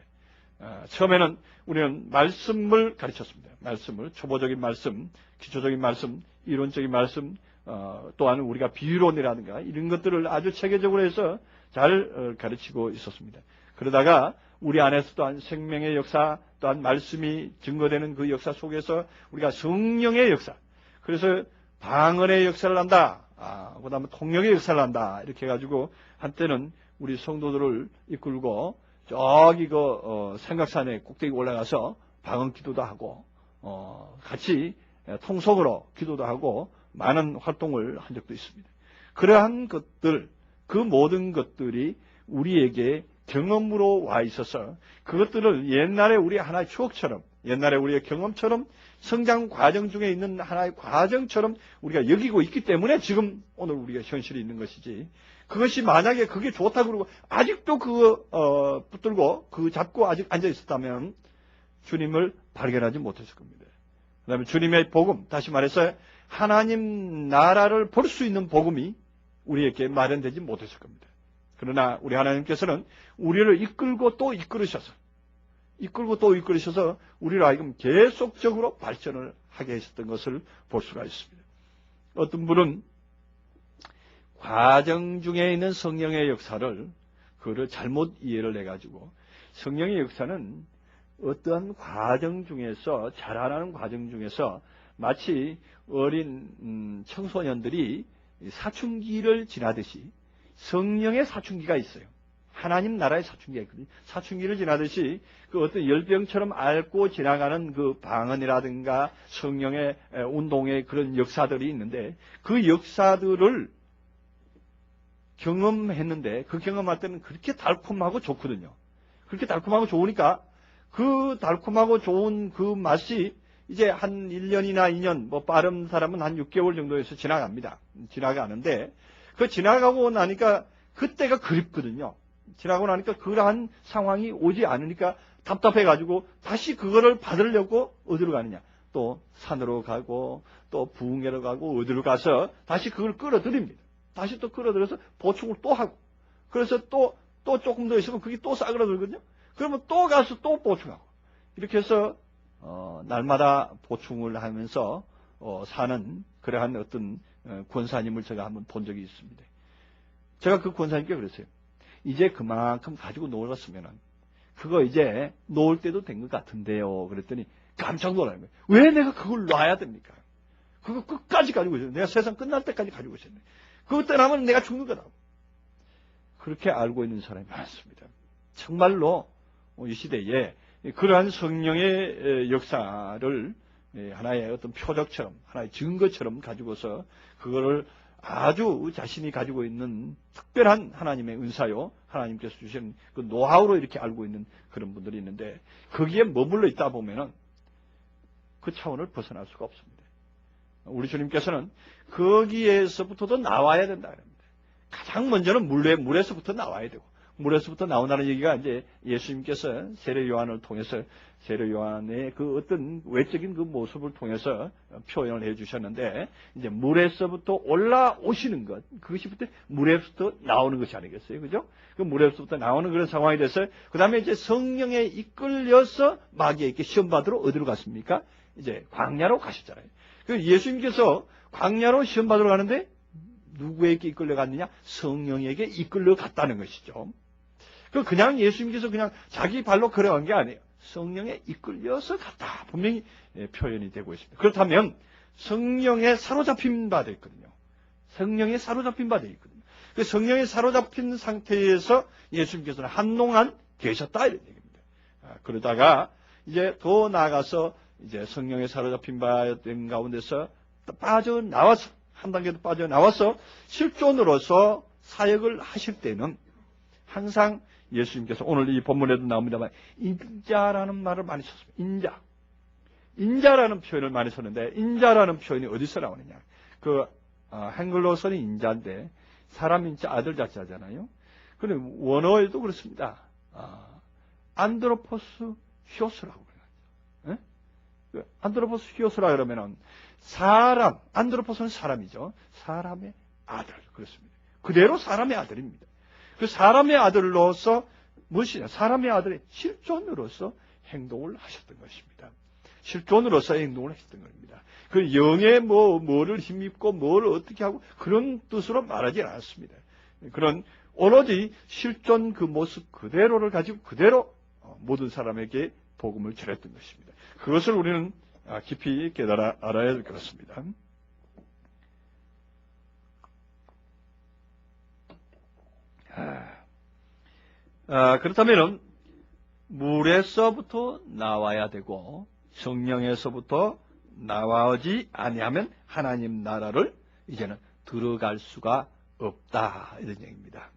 S1: 처음에는 우리는 말씀을 가르쳤습니다. 말씀을, 초보적인 말씀, 기초적인 말씀, 이론적인 말씀, 또한 우리가 비유론이라든가 이런 것들을 아주 체계적으로 해서 잘 가르치고 있었습니다. 그러다가 우리 안에서 또한 생명의 역사, 또한 말씀이 증거되는 그 역사 속에서 우리가 성령의 역사, 그래서 방언의 역사를 한다, 그 다음에 통역의 역사를 한다, 이렇게 해가지고 한때는 우리 성도들을 이끌고 저기 삼각산에 꼭대기 올라가서 방언 기도도 하고 같이 통속으로 기도도 하고 많은 활동을 한 적도 있습니다. 그러한 것들, 그 모든 것들이 우리에게 경험으로 와 있어서 그것들을 옛날에 우리 하나의 추억처럼, 옛날에 우리의 경험처럼, 성장 과정 중에 있는 하나의 과정처럼 우리가 여기고 있기 때문에 지금 오늘 우리가 현실이 있는 것이지, 그것이 만약에 그게 좋다고 그러고 아직도 그거 붙들고 그 잡고 아직 앉아 있었다면 주님을 발견하지 못했을 겁니다. 그 다음에 주님의 복음, 다시 말해서 하나님 나라를 볼 수 있는 복음이 우리에게 마련되지 못했을 겁니다. 그러나 우리 하나님께서는 우리를 이끌고 또 이끌으셔서 우리를 하여금 계속적으로 발전을 하게 하셨던 것을 볼 수가 있습니다. 어떤 분은 과정 중에 있는 성령의 역사를 그거를 잘못 이해를 해가지고, 성령의 역사는 어떠한 과정 중에서, 자라나는 과정 중에서 마치 어린 청소년들이 사춘기를 지나듯이 성령의 사춘기가 있어요. 하나님 나라의 사춘기가 있거든요. 사춘기를 지나듯이 그 어떤 열병처럼 앓고 지나가는 그 방언이라든가 성령의 운동의 그런 역사들이 있는데 그 역사들을 경험했는데 그 경험할 때는 그렇게 달콤하고 좋거든요. 그렇게 달콤하고 좋으니까 그 달콤하고 좋은 그 맛이 이제 한 1년이나 2년, 뭐 빠른 사람은 한 6개월 정도에서 지나갑니다. 지나가는데 그 지나가고 나니까 그때가 그립거든요. 지나고 나니까 그러한 상황이 오지 않으니까 답답해가지고 다시 그거를 받으려고 어디로 가느냐. 또 산으로 가고 또 부흥회로 가고 어디로 가서 다시 그걸 끌어들입니다. 다시 또 끌어들여서 보충을 또 하고 그래서 또 조금 더 있으면 그게 또 싸그러들거든요. 그러면 또 가서 또 보충하고 이렇게 해서 날마다 보충을 하면서 사는 그러한 어떤 권사님을 제가 한번 본 적이 있습니다. 제가 그 권사님께 그랬어요. 이제 그만큼 가지고 놀았으면은 그거 이제 놓을 때도 된 것 같은데요. 그랬더니 깜짝 놀라는 거예요. 왜 내가 그걸 놔야 됩니까? 그거 끝까지 가지고 있어요. 내가 세상 끝날 때까지 가지고 있었네. 그것 떠나면 내가 죽는 거다. 그렇게 알고 있는 사람이 많습니다. 정말로 이 시대에 그러한 성령의 역사를 하나의 어떤 표적처럼, 하나의 증거처럼 가지고서 그거를 아주 자신이 가지고 있는 특별한 하나님의 은사요, 하나님께서 주신 그 노하우로 이렇게 알고 있는 그런 분들이 있는데 거기에 머물러 있다 보면은 그 차원을 벗어날 수가 없습니다. 우리 주님께서는 거기에서부터도 나와야 된다 그럽니다. 가장 먼저는 물에서부터 나와야 되고 물에서부터 나온다는 얘기가 이제 예수님께서 세례 요한을 통해서 세례 요한의 그 어떤 외적인 그 모습을 통해서 표현을 해 주셨는데 이제 물에서부터 올라오시는 것 그것이부터 물에서부터 나오는 것이 아니겠어요, 그죠? 그 물에서부터 나오는 그런 상황이 돼서 그 다음에 이제 성령에 이끌려서 마귀에게 시험 받으러 어디로 갔습니까? 이제 광야로 가셨잖아요. 그 예수님께서 광야로 시험 받으러 가는데 누구에게 이끌려 갔느냐? 성령에게 이끌려 갔다는 것이죠. 그냥 예수님께서 그냥 자기 발로 걸어간 게 아니에요. 성령에 이끌려서 갔다. 분명히 표현이 되고 있습니다. 그렇다면 성령에 사로잡힌 바 되어 있거든요. 성령에 사로잡힌 바 되어 있거든요. 그 성령에 사로잡힌 상태에서 예수님께서는 한동안 계셨다 이런 얘기입니다. 그러다가 이제 더 나아가서 이제 성령에 사로잡힌 바 된 가운데서 빠져나와서 한 단계도 빠져나와서 실존으로서 사역을 하실 때는 항상 예수님께서 오늘 이 본문에도 나옵니다만 인자라는 말을 많이 썼습니다. 인자라는 표현을 많이 썼는데 인자라는 표현이 어디서 나오느냐. 그 한글로서는 인자인데 사람 인자 아들 자자잖아요. 그런데 원어에도 그렇습니다. 안드로포스 히오스라고 그래요. 그 안드로포스 히오스라 그러면은 사람, 안드로포스는 사람이죠. 사람의 아들 그렇습니다. 그대로 사람의 아들입니다. 그 사람의 아들로서 무엇이냐? 사람의 아들의 실존으로서 행동을 하셨던 것입니다. 실존으로서 행동을 하셨던 겁니다. 그 영에 뭐를 힘입고 뭘 어떻게 하고 그런 뜻으로 말하지 않았습니다. 그런 오로지 실존 그 모습 그대로를 가지고 그대로 모든 사람에게 복음을 전했던 것입니다. 그것을 우리는 깊이 깨달아 알아야 될 것입니다. 그렇다면 물에서부터 나와야 되고 성령에서부터 나와오지 아니하면 하나님 나라를 이제는 들어갈 수가 없다 이런 얘기입니다.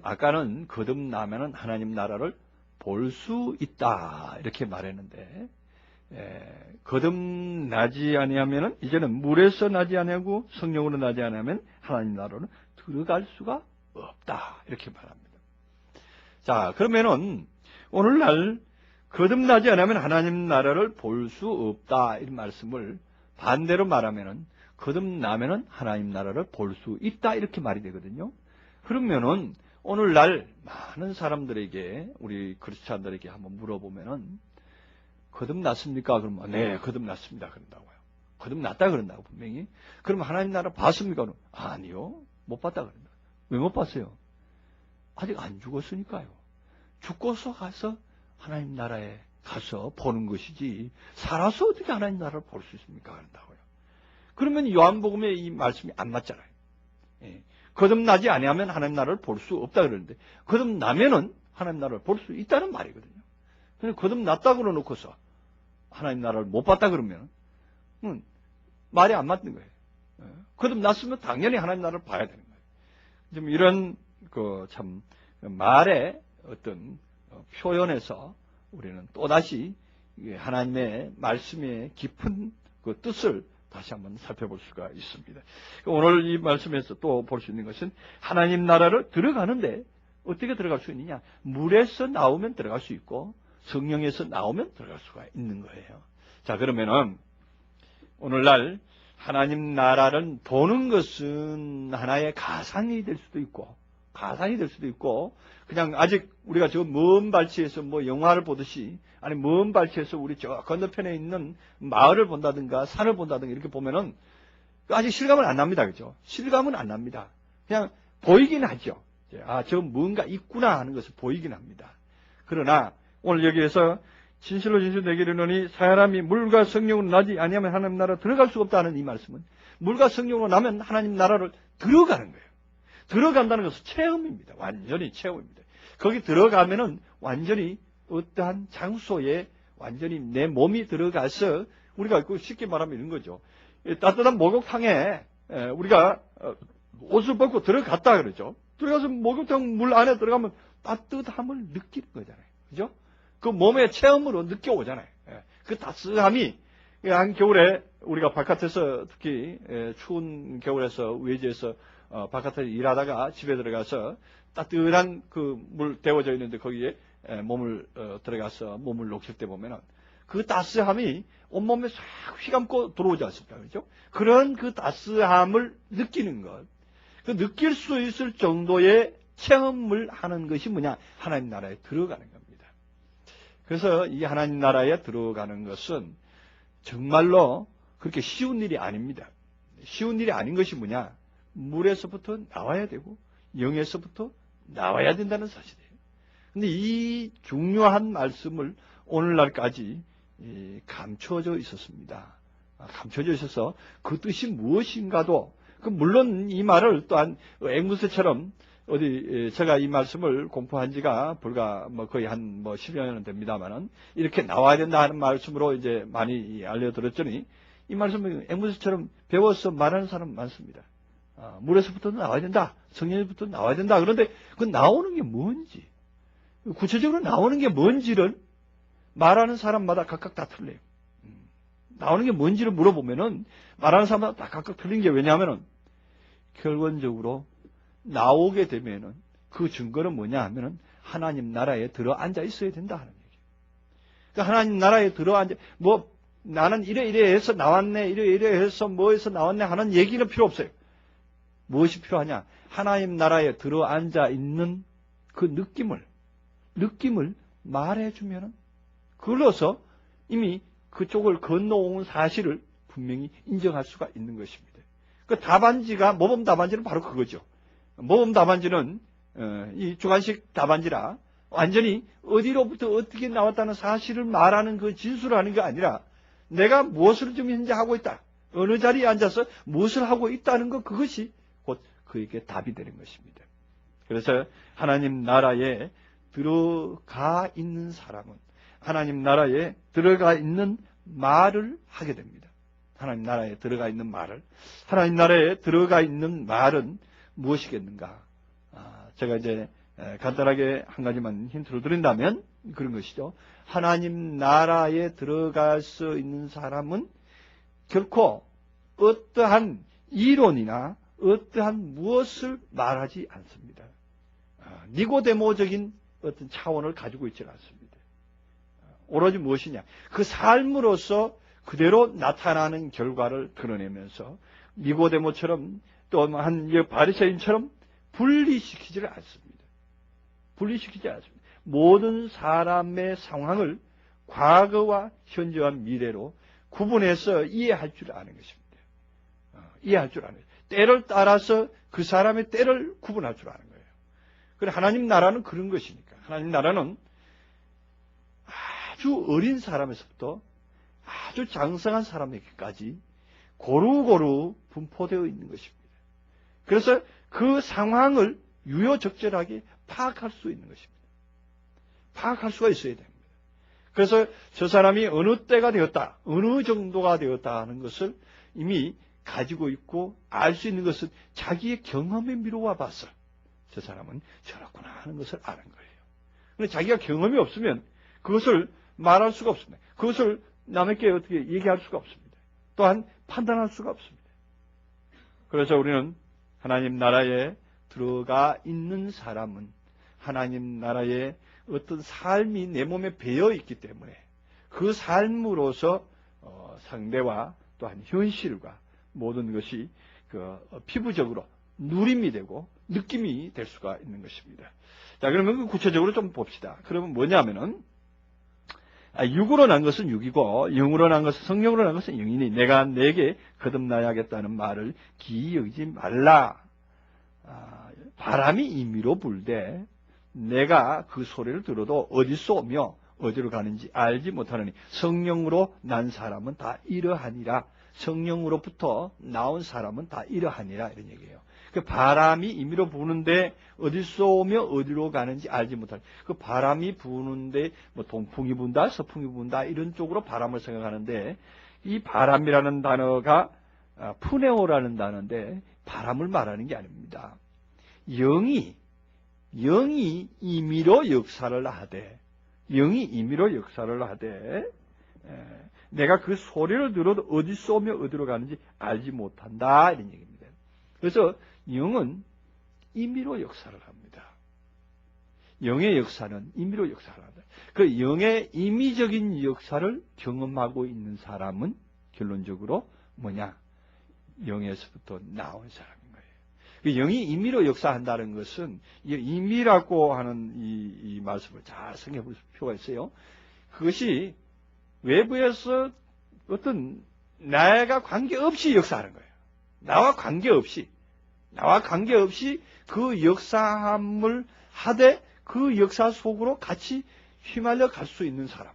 S1: 아까는 거듭나면은 하나님 나라를 볼 수 있다 이렇게 말했는데 거듭나지 아니하면은 이제는 물에서 나지 아니하고 성령으로 나지 아니하면 하나님 나라는 들어갈 수가 없다 이렇게 말합니다. 자, 그러면은 오늘날 거듭나지 않으면 하나님 나라를 볼 수 없다 이런 말씀을 반대로 말하면은 거듭나면은 하나님 나라를 볼 수 있다 이렇게 말이 되거든요. 그러면은 오늘날 많은 사람들에게 우리 크리스찬들에게 한번 물어보면은 거듭났습니까? 그러면 네, 거듭났습니다. 그런다고요. 거듭났다 그런다고 분명히. 그럼 하나님 나라 봤습니까? 그러면 아니요, 못 봤다 그런다. 왜 못 봤어요? 아직 안 죽었으니까요. 죽고서 가서 하나님 나라에 가서 보는 것이지 살아서 어떻게 하나님 나라를 볼 수 있습니까? 그런다고요. 그러면 요한복음에 이 말씀이 안 맞잖아요. 예. 거듭나지 아니하면 하나님 나라를 볼 수 없다 그러는데, 거듭나면은 하나님 나라를 볼 수 있다는 말이거든요. 근데 거듭났다 그러놓고서 하나님 나라를 못 봤다 그러면 말이 안 맞는 거예요. 거듭났으면 당연히 하나님 나라를 봐야 되는 거예요. 좀 이런 참 말의 어떤 표현에서 우리는 또다시 하나님의 말씀의 깊은 그 뜻을 다시 한번 살펴볼 수가 있습니다. 오늘 이 말씀에서 또 볼 수 있는 것은 하나님 나라를 들어가는데 어떻게 들어갈 수 있느냐? 물에서 나오면 들어갈 수 있고 성령에서 나오면 들어갈 수가 있는 거예요. 자, 그러면은 오늘날 하나님 나라를 보는 것은 하나의 가상이 될 수도 있고 그냥 아직 우리가 저 먼 발치에서 뭐 영화를 보듯이, 아니 먼 발치에서 우리 저 건너편에 있는 마을을 본다든가 산을 본다든가 이렇게 보면은 아직 실감은 안 납니다. 그죠? 실감은 안 납니다. 그냥 보이긴 하죠. 아, 저 뭔가 있구나 하는 것을 보이긴 합니다. 그러나 오늘 여기에서 진실로 진실 내게 이르노니 사람이 물과 성령으로 나지 아니하면 하나님 나라 들어갈 수가 없다는 이 말씀은 물과 성령으로 나면 하나님 나라를 들어가는 거예요. 들어간다는 것은 체험입니다. 완전히 체험입니다. 거기 들어가면은 완전히 어떠한 장소에 완전히 내 몸이 들어가서 우리가 쉽게 말하면 이런 거죠. 따뜻한 목욕탕에 우리가 옷을 벗고 들어갔다 그러죠. 들어가서 목욕탕 물 안에 들어가면 따뜻함을 느끼는 거잖아요. 그죠? 그 몸의 체험으로 느껴오잖아요. 그 따스함이 한겨울에 우리가 바깥에서 특히 추운 겨울에서 외지에서 바깥에서 일하다가 집에 들어가서 따뜻한 그 물 데워져 있는데 거기에 몸을 들어가서 몸을 녹일 때 보면은 그 따스함이 온몸에 싹 휘감고 들어오지 않습니까? 그죠? 그런 그 따스함을 느끼는 것. 그 느낄 수 있을 정도의 체험을 하는 것이 뭐냐? 하나님 나라에 들어가는 겁니다. 그래서 이 하나님 나라에 들어가는 것은 정말로 그렇게 쉬운 일이 아닙니다. 쉬운 일이 아닌 것이 뭐냐? 물에서부터 나와야 되고 영에서부터 나와야 된다는 사실이에요. 근데 이 중요한 말씀을 오늘날까지 감춰져 있었습니다. 감춰져 있어서 그 뜻이 무엇인가도, 물론 이 말을 또한 앵무새처럼 제가 이 말씀을 공부한 지가 불과 거의 한 10여 년은 됩니다만은 이렇게 나와야 된다 하는 말씀으로 이제 많이 알려드렸더니 이 말씀을 앵무새처럼 배워서 말하는 사람 많습니다. 물에서부터 나와야 된다. 성령에서부터 나와야 된다. 그런데 그 나오는 게 뭔지, 구체적으로 나오는 게 뭔지를 말하는 사람마다 각각 다 틀려요. 나오는 게 뭔지를 물어보면은 말하는 사람마다 다 각각 틀린 게 왜냐하면은 결론적으로 나오게 되면은 그 증거는 뭐냐 하면은 하나님 나라에 들어 앉아 있어야 된다 하는 얘기예요. 그러니까 하나님 나라에 들어 앉아, 나는 이래 해서 나왔네, 이래 해서 뭐해서 나왔네 하는 얘기는 필요 없어요. 무엇이 필요하냐? 하나님 나라에 들어 앉아 있는 그 느낌을 말해주면은 그걸로서 이미 그쪽을 건너온 사실을 분명히 인정할 수가 있는 것입니다. 그 답안지가, 모범 답안지는 바로 그거죠. 모범 답안지는 이 주관식 답안지라 완전히 어디로부터 어떻게 나왔다는 사실을 말하는 그 진술하는 게 아니라 내가 무엇을 지금 현재 하고 있다, 어느 자리에 앉아서 무엇을 하고 있다는 것, 그것이 곧 그에게 답이 되는 것입니다. 그래서 하나님 나라에 들어가 있는 사람은 하나님 나라에 들어가 있는 말을 하게 됩니다. 하나님 나라에 들어가 있는 말을. 하나님 나라에 들어가 있는 말은 무엇이겠는가? 제가 이제 간단하게 한 가지만 힌트를 드린다면 그런 것이죠. 하나님 나라에 들어갈 수 있는 사람은 결코 어떠한 이론이나 어떠한 무엇을 말하지 않습니다. 니고데모적인 어떤 차원을 가지고 있지는 않습니다. 오로지 무엇이냐? 그 삶으로서 그대로 나타나는 결과를 드러내면서 니고데모처럼 또 한 바리새인처럼 분리시키지를 않습니다. 분리시키지 않습니다. 모든 사람의 상황을 과거와 현재와 미래로 구분해서 이해할 줄 아는 것입니다. 이해할 줄 아는 것입니다. 때를 따라서 그 사람의 때를 구분할 줄 아는 거예요. 그래, 하나님 나라는 그런 것이니까. 하나님 나라는 아주 어린 사람에서부터 아주 장성한 사람에게까지 고루고루 분포되어 있는 것입니다. 그래서 그 상황을 유효적절하게 파악할 수 있는 것입니다. 파악할 수가 있어야 됩니다. 그래서 저 사람이 어느 때가 되었다, 어느 정도가 되었다 하는 것을 이미 가지고 있고 알 수 있는 것은 자기의 경험에 미루어 봐서 저 사람은 저렇구나 하는 것을 아는 거예요. 그런데 자기가 경험이 없으면 그것을 말할 수가 없습니다. 그것을 남에게 어떻게 얘기할 수가 없습니다. 또한 판단할 수가 없습니다. 그래서 우리는 하나님 나라에 들어가 있는 사람은 하나님 나라에 어떤 삶이 내 몸에 배어 있기 때문에 그 삶으로서 상대와 또한 현실과 모든 것이 피부적으로 누림이 되고 느낌이 될 수가 있는 것입니다. 자, 그러면 구체적으로 좀 봅시다. 그러면 뭐냐면은 육으로 난 것은 육이고 영으로 난 것은 성령으로 난 것은 영이니 내가 내게 거듭나야겠다는 말을 기이 여기지 말라. 바람이 임의로 불되 내가 그 소리를 들어도 어디서 오며 어디로 가는지 알지 못하느니 성령으로 난 사람은 다 이러하니라. 성령으로부터 나온 사람은 다 이러하니라 이런 얘기예요. 그 바람이 임의로 부는데 어디서 오며 어디로 가는지 알지 못하니 그 바람이 부는데 뭐 동풍이 분다, 서풍이 분다 이런 쪽으로 바람을 생각하는데 이 바람이라는 단어가 푸네오라는 단어인데 바람을 말하는 게 아닙니다. 영이 임의로 역사를 하되 내가 그 소리를 들어도 어디서 오며 어디로 가는지 알지 못한다 이런 얘기입니다. 그래서 영은 임의로 역사를 합니다. 영의 역사는 임의로 역사를 한다. 그 영의 임의적인 역사를 경험하고 있는 사람은 결론적으로 뭐냐? 영에서부터 나온 사람인 거예요. 그 영이 임의로 역사한다는 것은 임의라고 하는 이 말씀을 잘 생각해 볼 필요가 있어요. 그것이 외부에서 어떤 나가 관계없이 역사하는 거예요. 나와 관계없이 그 역사함을 하되 그 역사 속으로 같이 휘말려 갈 수 있는 사람.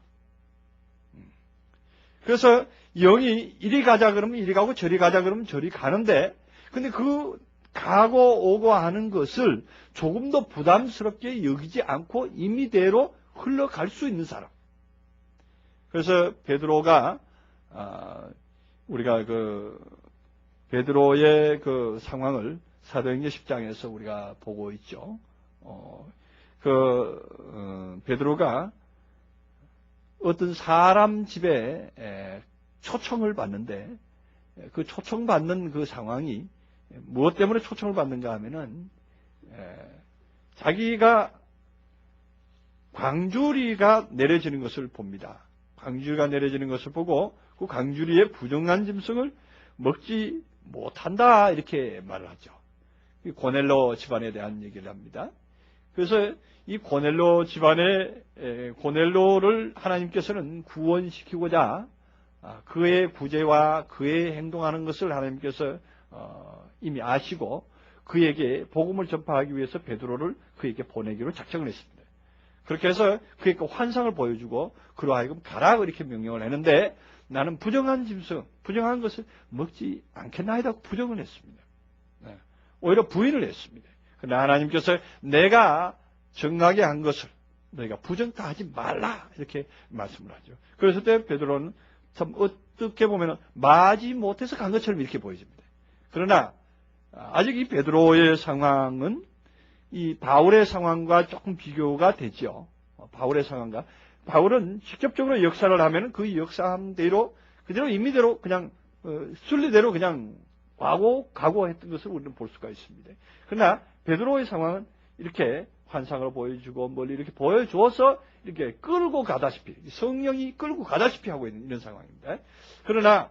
S1: 그래서 영이 이리 가자 그러면 이리 가고 저리 가자 그러면 저리 가는데 근데 그 가고 오고 하는 것을 조금도 부담스럽게 여기지 않고 임의대로 흘러갈 수 있는 사람. 그래서 베드로가 우리가 베드로의 그 상황을 사도행전 10장에서 우리가 보고 있죠. 베드로가 어떤 사람 집에 초청을 받는데 그 초청받는 그 상황이 무엇 때문에 초청을 받는가 하면은 자기가 광주리가 내려지는 것을 봅니다. 광주리가 내려지는 것을 보고 그 광주리의 부정한 짐승을 먹지 못한다 이렇게 말을 하죠. 고넬로 집안에 대한 얘기를 합니다. 그래서 이 고넬로 집안의 고넬로를 하나님께서는 구원시키고자 그의 구제와 그의 행동하는 것을 하나님께서 이미 아시고 그에게 복음을 전파하기 위해서 베드로를 그에게 보내기로 작정을 했습니다. 그렇게 해서 그에게 환상을 보여주고 그로 하여금 가라 이렇게 명령을 했는데 나는 부정한 짐승, 부정한 것을 먹지 않겠나이다 부정을 했습니다. 오히려 부인을 했습니다. 그러나 하나님께서 내가 정하게 한 것을 너희가 부정 다 하지 말라 이렇게 말씀을 하죠. 그래서 때 베드로는 참 어떻게 보면 마지 못해서 간 것처럼 이렇게 보여집니다. 그러나 아직 이 베드로의 상황은 이 바울의 상황과 조금 비교가 되죠. 바울은 직접적으로 역사를 하면 그 역사함대로 그대로 임의대로 그냥 순리대로 그냥 가고 했던 것을 우리는 볼 수가 있습니다. 그러나 베드로의 상황은 이렇게 환상을 보여주고 멀리 이렇게 보여줘서 이렇게 끌고 가다시피 성령이 끌고 가다시피 하고 있는 이런 상황입니다. 그러나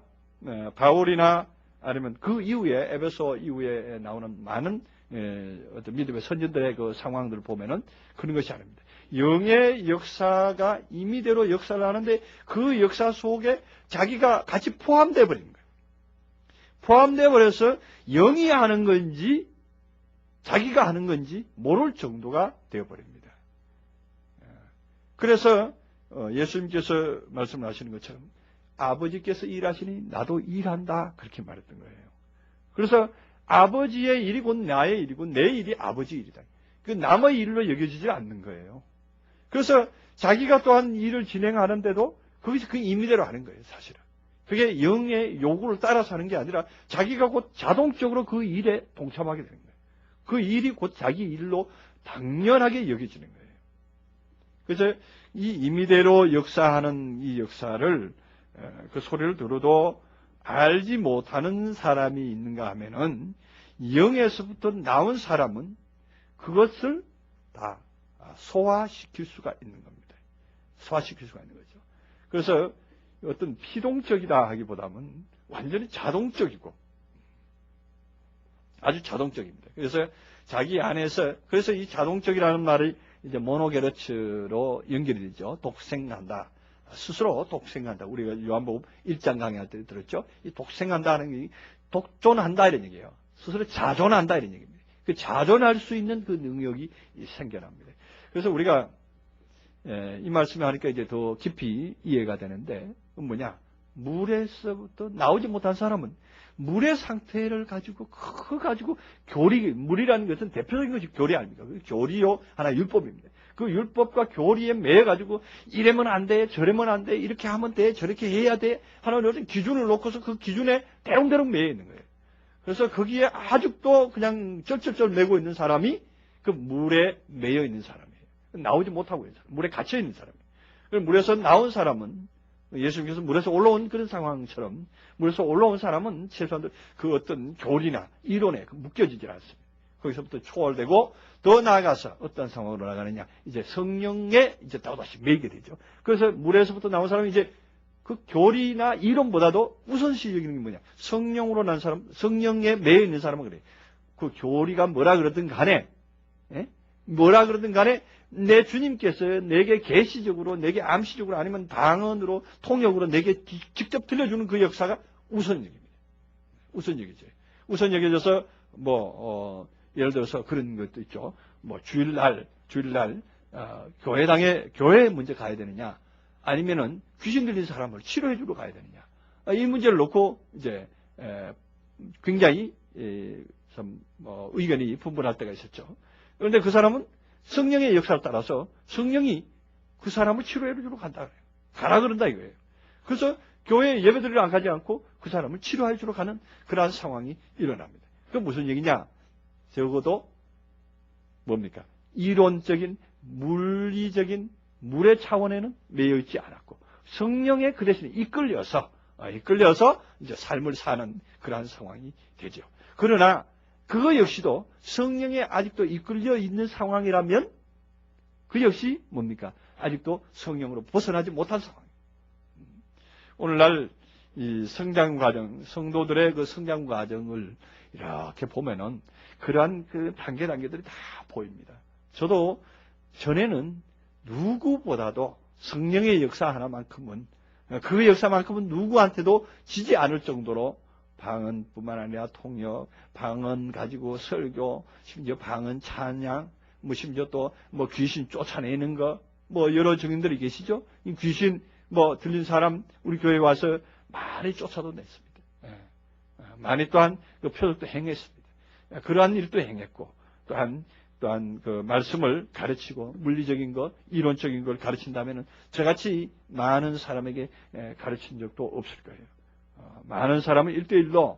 S1: 바울이나 아니면 그 이후에 에베소 이후에 나오는 많은 어떤 믿음의 선진들의 그 상황들을 보면은 그런 것이 아닙니다. 영의 역사가 임의대로 역사를 하는데 그 역사 속에 자기가 같이 포함되어 버린 거예요. 포함되어 버려서 영이 하는 건지 자기가 하는 건지 모를 정도가 되어버립니다. 그래서 예수님께서 말씀하시는 것처럼 아버지께서 일하시니 나도 일한다 그렇게 말했던 거예요. 그래서 아버지의 일이 곧 나의 일이고 내 일이 아버지 일이다. 그 남의 일로 여겨지지 않는 거예요. 그래서 자기가 또한 일을 진행하는데도 거기서 그 임의대로 하는 거예요, 사실은. 그게 영의 요구를 따라서 하는 게 아니라 자기가 곧 자동적으로 그 일에 동참하게 되는 거예요. 그 일이 곧 자기 일로 당연하게 여겨지는 거예요. 그래서 이 임의대로 역사하는 이 역사를 그 소리를 들어도 알지 못하는 사람이 있는가 하면은 영에서부터 나온 사람은 그것을 다 소화시킬 수가 있는 겁니다. 소화시킬 수가 있는 거죠. 그래서 어떤 피동적이다 하기보다는 완전히 자동적이고 아주 자동적입니다. 그래서 자기 안에서 그래서 이 자동적이라는 말이 이제 모노게르츠로 연결이 되죠. 독생한다. 스스로 독생한다. 우리가 요한복음 1장 강의할 때 들었죠. 이 독생한다는 게 독존한다 이런 얘기예요. 스스로 자존한다 이런 얘기입니다. 그 자존할 수 있는 그 능력이 생겨납니다. 그래서 우리가 이 말씀을 하니까 이제 더 깊이 이해가 되는데 뭐냐? 물에서부터 나오지 못한 사람은 물의 상태를 가지고 교리, 물이라는 것은 대표적인 것이 교리 아닙니까? 교리요 하나 율법입니다. 그 율법과 교리에 매여가지고 이래면 안 돼, 저래면 안 돼, 이렇게 하면 돼, 저렇게 해야 돼 하는 어떤 기준을 놓고서 그 기준에 대롱대롱 매여 있는 거예요. 그래서 거기에 아직도 그냥 쩔쩔쩔 매고 있는 사람이 그 물에 매여 있는 사람이에요. 나오지 못하고 있는 사람, 물에 갇혀 있는 사람이에요. 물에서 나온 사람은 예수님께서 물에서 올라온 그런 상황처럼 물에서 올라온 사람은 최소한 그 어떤 교리나 이론에 묶여지질 않습니다. 거기서부터 초월되고 더 나아가서 어떤 상황으로 나가느냐 이제 성령에 이제 또다시 매이게 되죠. 그래서 물에서부터 나온 사람이 이제 그 교리나 이론보다도 우선시 여기는 게 뭐냐 성령으로 난 사람, 성령에 매여 있는 사람은 그래. 그 교리가 뭐라 그러든 간에 뭐라 그러든 간에 내 주님께서 내게 계시적으로 내게 암시적으로 아니면 방언으로 통역으로 내게 직접 들려주는 그 역사가 우선적입니다. 우선적이죠. 우선적이져서 예를 들어서 그런 것도 있죠. 주일날 교회 먼저 가야 되느냐 아니면은 귀신 들린 사람을 치료해 주러 가야 되느냐 이 문제를 놓고 이제 굉장히 의견이 분분할 때가 있었죠. 그런데 그 사람은 성령의 역사를 따라서 성령이 그 사람을 치료해 주러 간다 그래요. 가라 그런다 이거예요. 그래서 교회에 예배드리러 안 가지 않고 그 사람을 치료해 주러 가는 그러한 상황이 일어납니다. 그건 무슨 얘기냐? 적어도 뭡니까? 이론적인 물리적인 물의 차원에는 매여 있지 않았고 성령의 그 대신에 이끌려서 이제 삶을 사는 그러한 상황이 되죠. 그러나 그거 역시도 성령에 아직도 이끌려 있는 상황이라면 그 역시 뭡니까? 아직도 성령으로 벗어나지 못한 상황이에요. 오늘날 이 성장 과정, 성도들의 그 성장 과정을 이렇게 보면은 그러한 그 단계들이 다 보입니다. 저도 전에는 누구보다도 성령의 역사 하나만큼은 그 역사만큼은 누구한테도 지지 않을 정도로 방언뿐만 아니라 통역, 방언 가지고 설교, 심지어 방언 찬양, 심지어 또 귀신 쫓아내는 거, 여러 증인들이 계시죠? 이 귀신 들린 사람 우리 교회에 와서 많이 쫓아도 냈습니다. 많이 또한 그 표적도 행했습니다. 그러한 일도 행했고 또한 그 말씀을 가르치고 물리적인 것, 이론적인 걸 가르친다면은 저같이 많은 사람에게 가르친 적도 없을 거예요. 많은 사람을 1대1로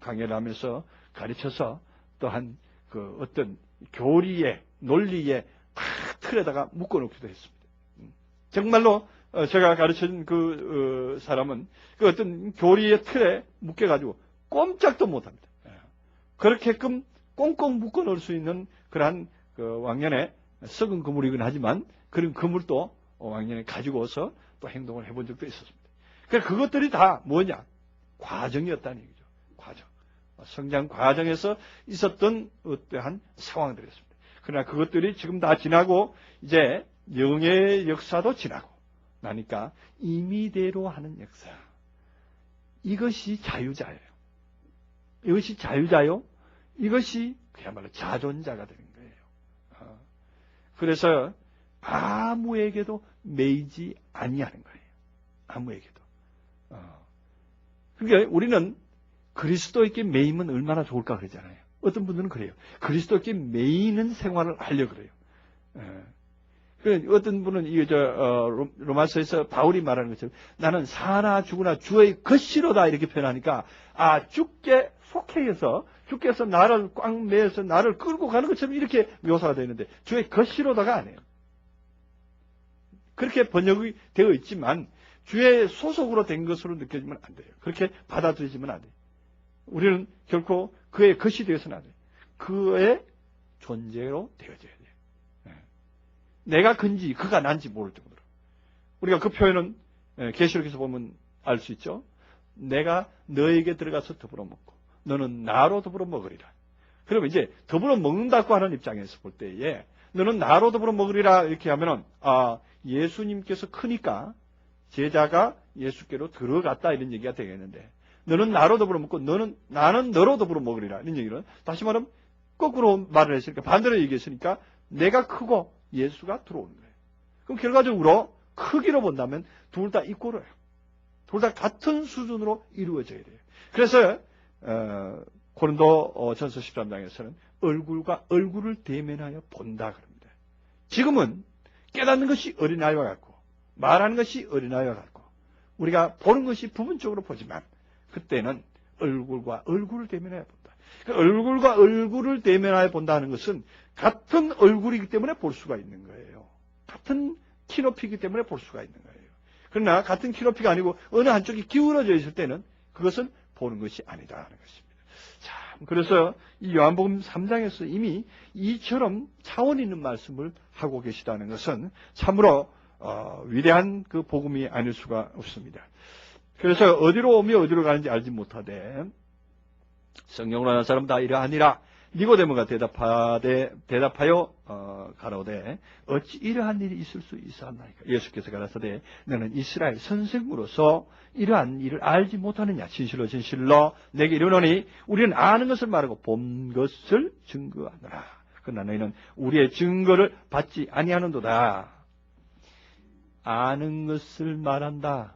S1: 강연을 하면서 가르쳐서 또한 그 어떤 교리의 논리의 틀에다가 묶어놓기도 했습니다. 정말로 제가 가르친 그 사람은 그 어떤 교리의 틀에 묶여가지고 꼼짝도 못합니다. 그렇게끔 꽁꽁 묶어놓을 수 있는 그러한 그 왕년에 썩은 그물이긴 하지만 그런 그물도 왕년에 가지고서 또 행동을 해본 적도 있었습니다. 그러니까 그것들이 다 뭐냐? 과정이었다는 얘기죠. 과정. 성장 과정에서 있었던 어떠한 상황들이었습니다. 그러나 그것들이 지금 다 지나고 이제 영의 역사도 지나고 나니까 임의대로 하는 역사. 이것이 자유자예요. 이것이 자유자요. 이것이 그야말로 자존자가 되는 거예요. 그래서 아무에게도 매이지 아니하는 거예요. 아무에게도. 그러니까 우리는 그리스도에게 매이면 얼마나 좋을까 그러잖아요. 어떤 분들은 그래요. 그리스도에게 매이는 생활을 하려고 그래요. 어떤 분은 로마서에서 바울이 말하는 것처럼 나는 사나 죽으나 주의 것이로다 이렇게 표현하니까 주께 속해서 주께서 나를 꽉 매어서 나를 끌고 가는 것처럼 이렇게 묘사가 되어 있는데 주의 것이로다가 아니에요. 그렇게 번역이 되어 있지만 주의 소속으로 된 것으로 느껴지면 안 돼요. 그렇게 받아들이지면 안 돼요. 우리는 결코 그의 것이 되어서는 안 돼요. 그의 존재로 되어져야 돼요. 내가 근지 그가 난지 모를 정도로. 우리가 그 표현은 계시록에서 보면 알 수 있죠. 내가 너에게 들어가서 더불어 먹고 너는 나로 더불어 먹으리라. 그러면 이제 더불어 먹는다고 하는 입장에서 볼 때에 너는 나로 더불어 먹으리라 이렇게 하면은 예수님께서 크니까 제자가 예수께로 들어갔다 이런 얘기가 되겠는데 너는 나로 더불어 먹고 나는 너로 더불어 먹으리라 이런 얘기는 다시 말하면 거꾸로 말을 했으니까 반대로 얘기했으니까 내가 크고 예수가 들어오는 거예요. 그럼 결과적으로 크기로 본다면 둘 다 이꼬로요. 둘 다 같은 수준으로 이루어져야 돼요. 그래서 고린도 전서 13장에서는 얼굴과 얼굴을 대면하여 본다 그럽니다. 지금은 깨닫는 것이 어린아이와 같고 말하는 것이 어린아이와 같고 우리가 보는 것이 부분적으로 보지만 그때는 얼굴과 얼굴을 대면하여 본다. 얼굴과 얼굴을 대면하여 본다는 것은 같은 얼굴이기 때문에 볼 수가 있는 거예요. 같은 키높이이기 때문에 볼 수가 있는 거예요. 그러나 같은 키높이가 아니고 어느 한쪽이 기울어져 있을 때는 그것은 보는 것이 아니다라는 것입니다. 참, 그래서 이 요한복음 3장에서 이미 이처럼 차원 있는 말씀을 하고 계시다는 것은 참으로 위대한 그 복음이 아닐 수가 없습니다. 그래서 어디로 오며 어디로 가는지 알지 못하되 성령으로 하는 사람 다 이러하니라. 니고데모가 대답하여 가로되 어찌 이러한 일이 있을 수 있었나이까. 예수께서 가라사대 너는 이스라엘 선생으로서 이러한 일을 알지 못하느냐. 진실로 진실로 내게 이르노니 우리는 아는 것을 말하고 본 것을 증거하노라. 그러나 너희는 우리의 증거를 받지 아니하는도다. 아는 것을 말한다.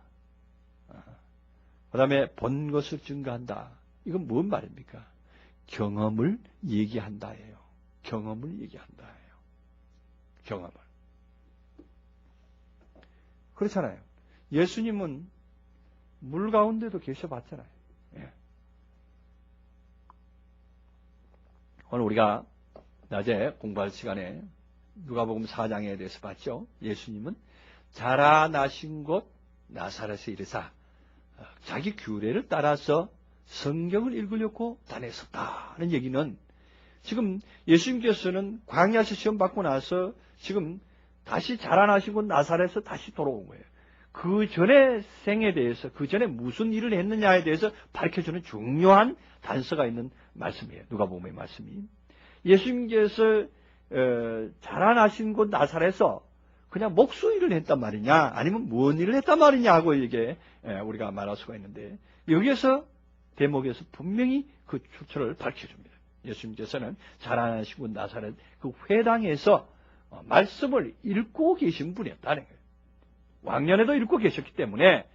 S1: 그 다음에 본 것을 증거한다. 이건 뭔 말입니까? 경험을 얘기한다예요. 경험을 얘기한다예요. 경험을. 그렇잖아요. 예수님은 물 가운데도 계셔봤잖아요. 예. 오늘 우리가 낮에 공부할 시간에 누가복음 4장에 대해서 봤죠. 예수님은 자라나신 곳 나사렛에 이르사 자기 규례를 따라서 성경을 읽으려고 다녔었다는 얘기는 지금 예수님께서는 광야에서 시험 받고 나서 지금 다시 자라나신 곳 나사렛에서 다시 돌아온 거예요. 그 전의 생에 대해서 그 전에 무슨 일을 했느냐에 대해서 밝혀주는 중요한 단서가 있는 말씀이에요. 누가복음의 말씀이. 예수님께서 자라나신 곳 나사렛에서 그냥 목수일을 했단 말이냐 아니면 무슨 일을 했단 말이냐 하고 이게 우리가 말할 수가 있는데 여기에서 대목에서 분명히 그 출처를 밝혀줍니다. 예수님께서는 자라나신 곳 나사렛 그 회당에서 말씀을 읽고 계신 분이었다는 거예요. 왕년에도 읽고 계셨기 때문에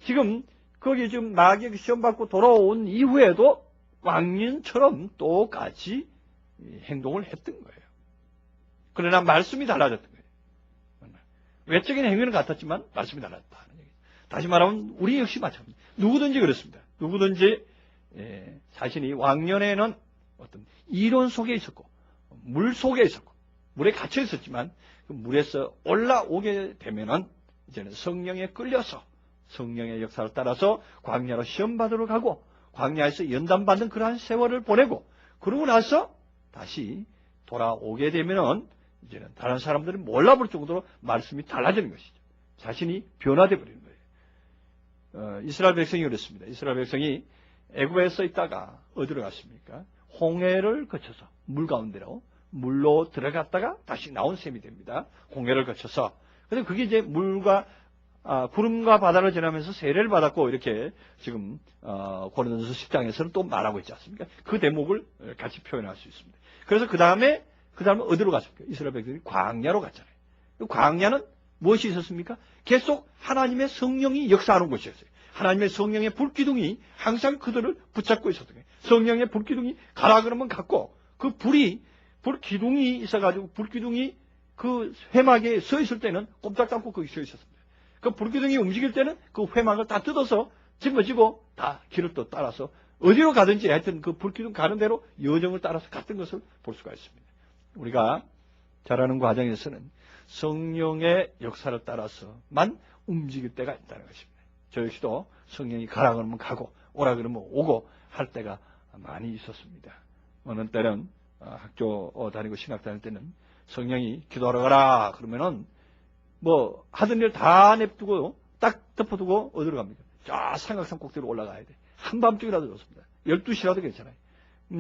S1: 지금 거기 지금 마귀에게 시험 받고 돌아온 이후에도 왕년처럼 똑같이 행동을 했던 거예요. 그러나 말씀이 달라졌던 거예요. 외적인 행위는 같았지만 말씀이 달랐다는 얘기죠. 다시 말하면 우리 역시 마찬가지입니다. 누구든지 그렇습니다. 누구든지 자신이 왕년에는 어떤 이론 속에 있었고 물 속에 있었고 물에 갇혀 있었지만 그 물에서 올라오게 되면은 이제는 성령에 끌려서 성령의 역사를 따라서 광야로 시험 받으러 가고 광야에서 연단받는 그러한 세월을 보내고 그러고 나서 다시 돌아오게 되면은 이제는 다른 사람들이 몰라볼 정도로 말씀이 달라지는 것이죠. 자신이 변화되어 버리는 거예요. 이스라엘 백성이 그랬습니다. 이스라엘 백성이 애굽에서 있다가 어디로 갔습니까? 홍해를 거쳐서 물 가운데로 물로 들어갔다가 다시 나온 셈이 됩니다. 홍해를 거쳐서. 그런데 그게 이제 물과 구름과 바다를 지나면서 세례를 받았고 이렇게 지금 고린도전서 10장에서는 또 말하고 있지 않습니까? 그 대목을 같이 표현할 수 있습니다. 그래서 그 다음에 어디로 갔습니까? 이스라엘 백성이 광야로 갔잖아요. 광야는 무엇이 있었습니까? 계속 하나님의 성령이 역사하는 곳이었어요. 하나님의 성령의 불기둥이 항상 그들을 붙잡고 있었던 거예요. 성령의 불기둥이 가라 그러면 갔고, 그 불기둥이 있어가지고 불기둥이 그 회막에 서 있을 때는 꼼짝 않고 거기 서 있었습니다. 그 불기둥이 움직일 때는 그 회막을 다 뜯어서 짊어지고 다 길을 또 따라서 어디로 가든지 하여튼 그 불기둥 가는 대로 여정을 따라서 갔던 것을 볼 수가 있습니다. 우리가 자라는 과정에서는 성령의 역사를 따라서만 움직일 때가 있다는 것입니다. 저 역시도 성령이 가라 그러면 가고 오라 그러면 오고 할 때가 많이 있었습니다. 어느 때는 학교 다니고 신학 다닐 때는 성령이 기도하러 가라 그러면은 뭐 하던 일 다 냅두고 딱 덮어두고 어디로 갑니까? 저 삼각산 꼭대기로 올라가야 돼. 한밤중이라도 좋습니다. 12시라도 괜찮아요.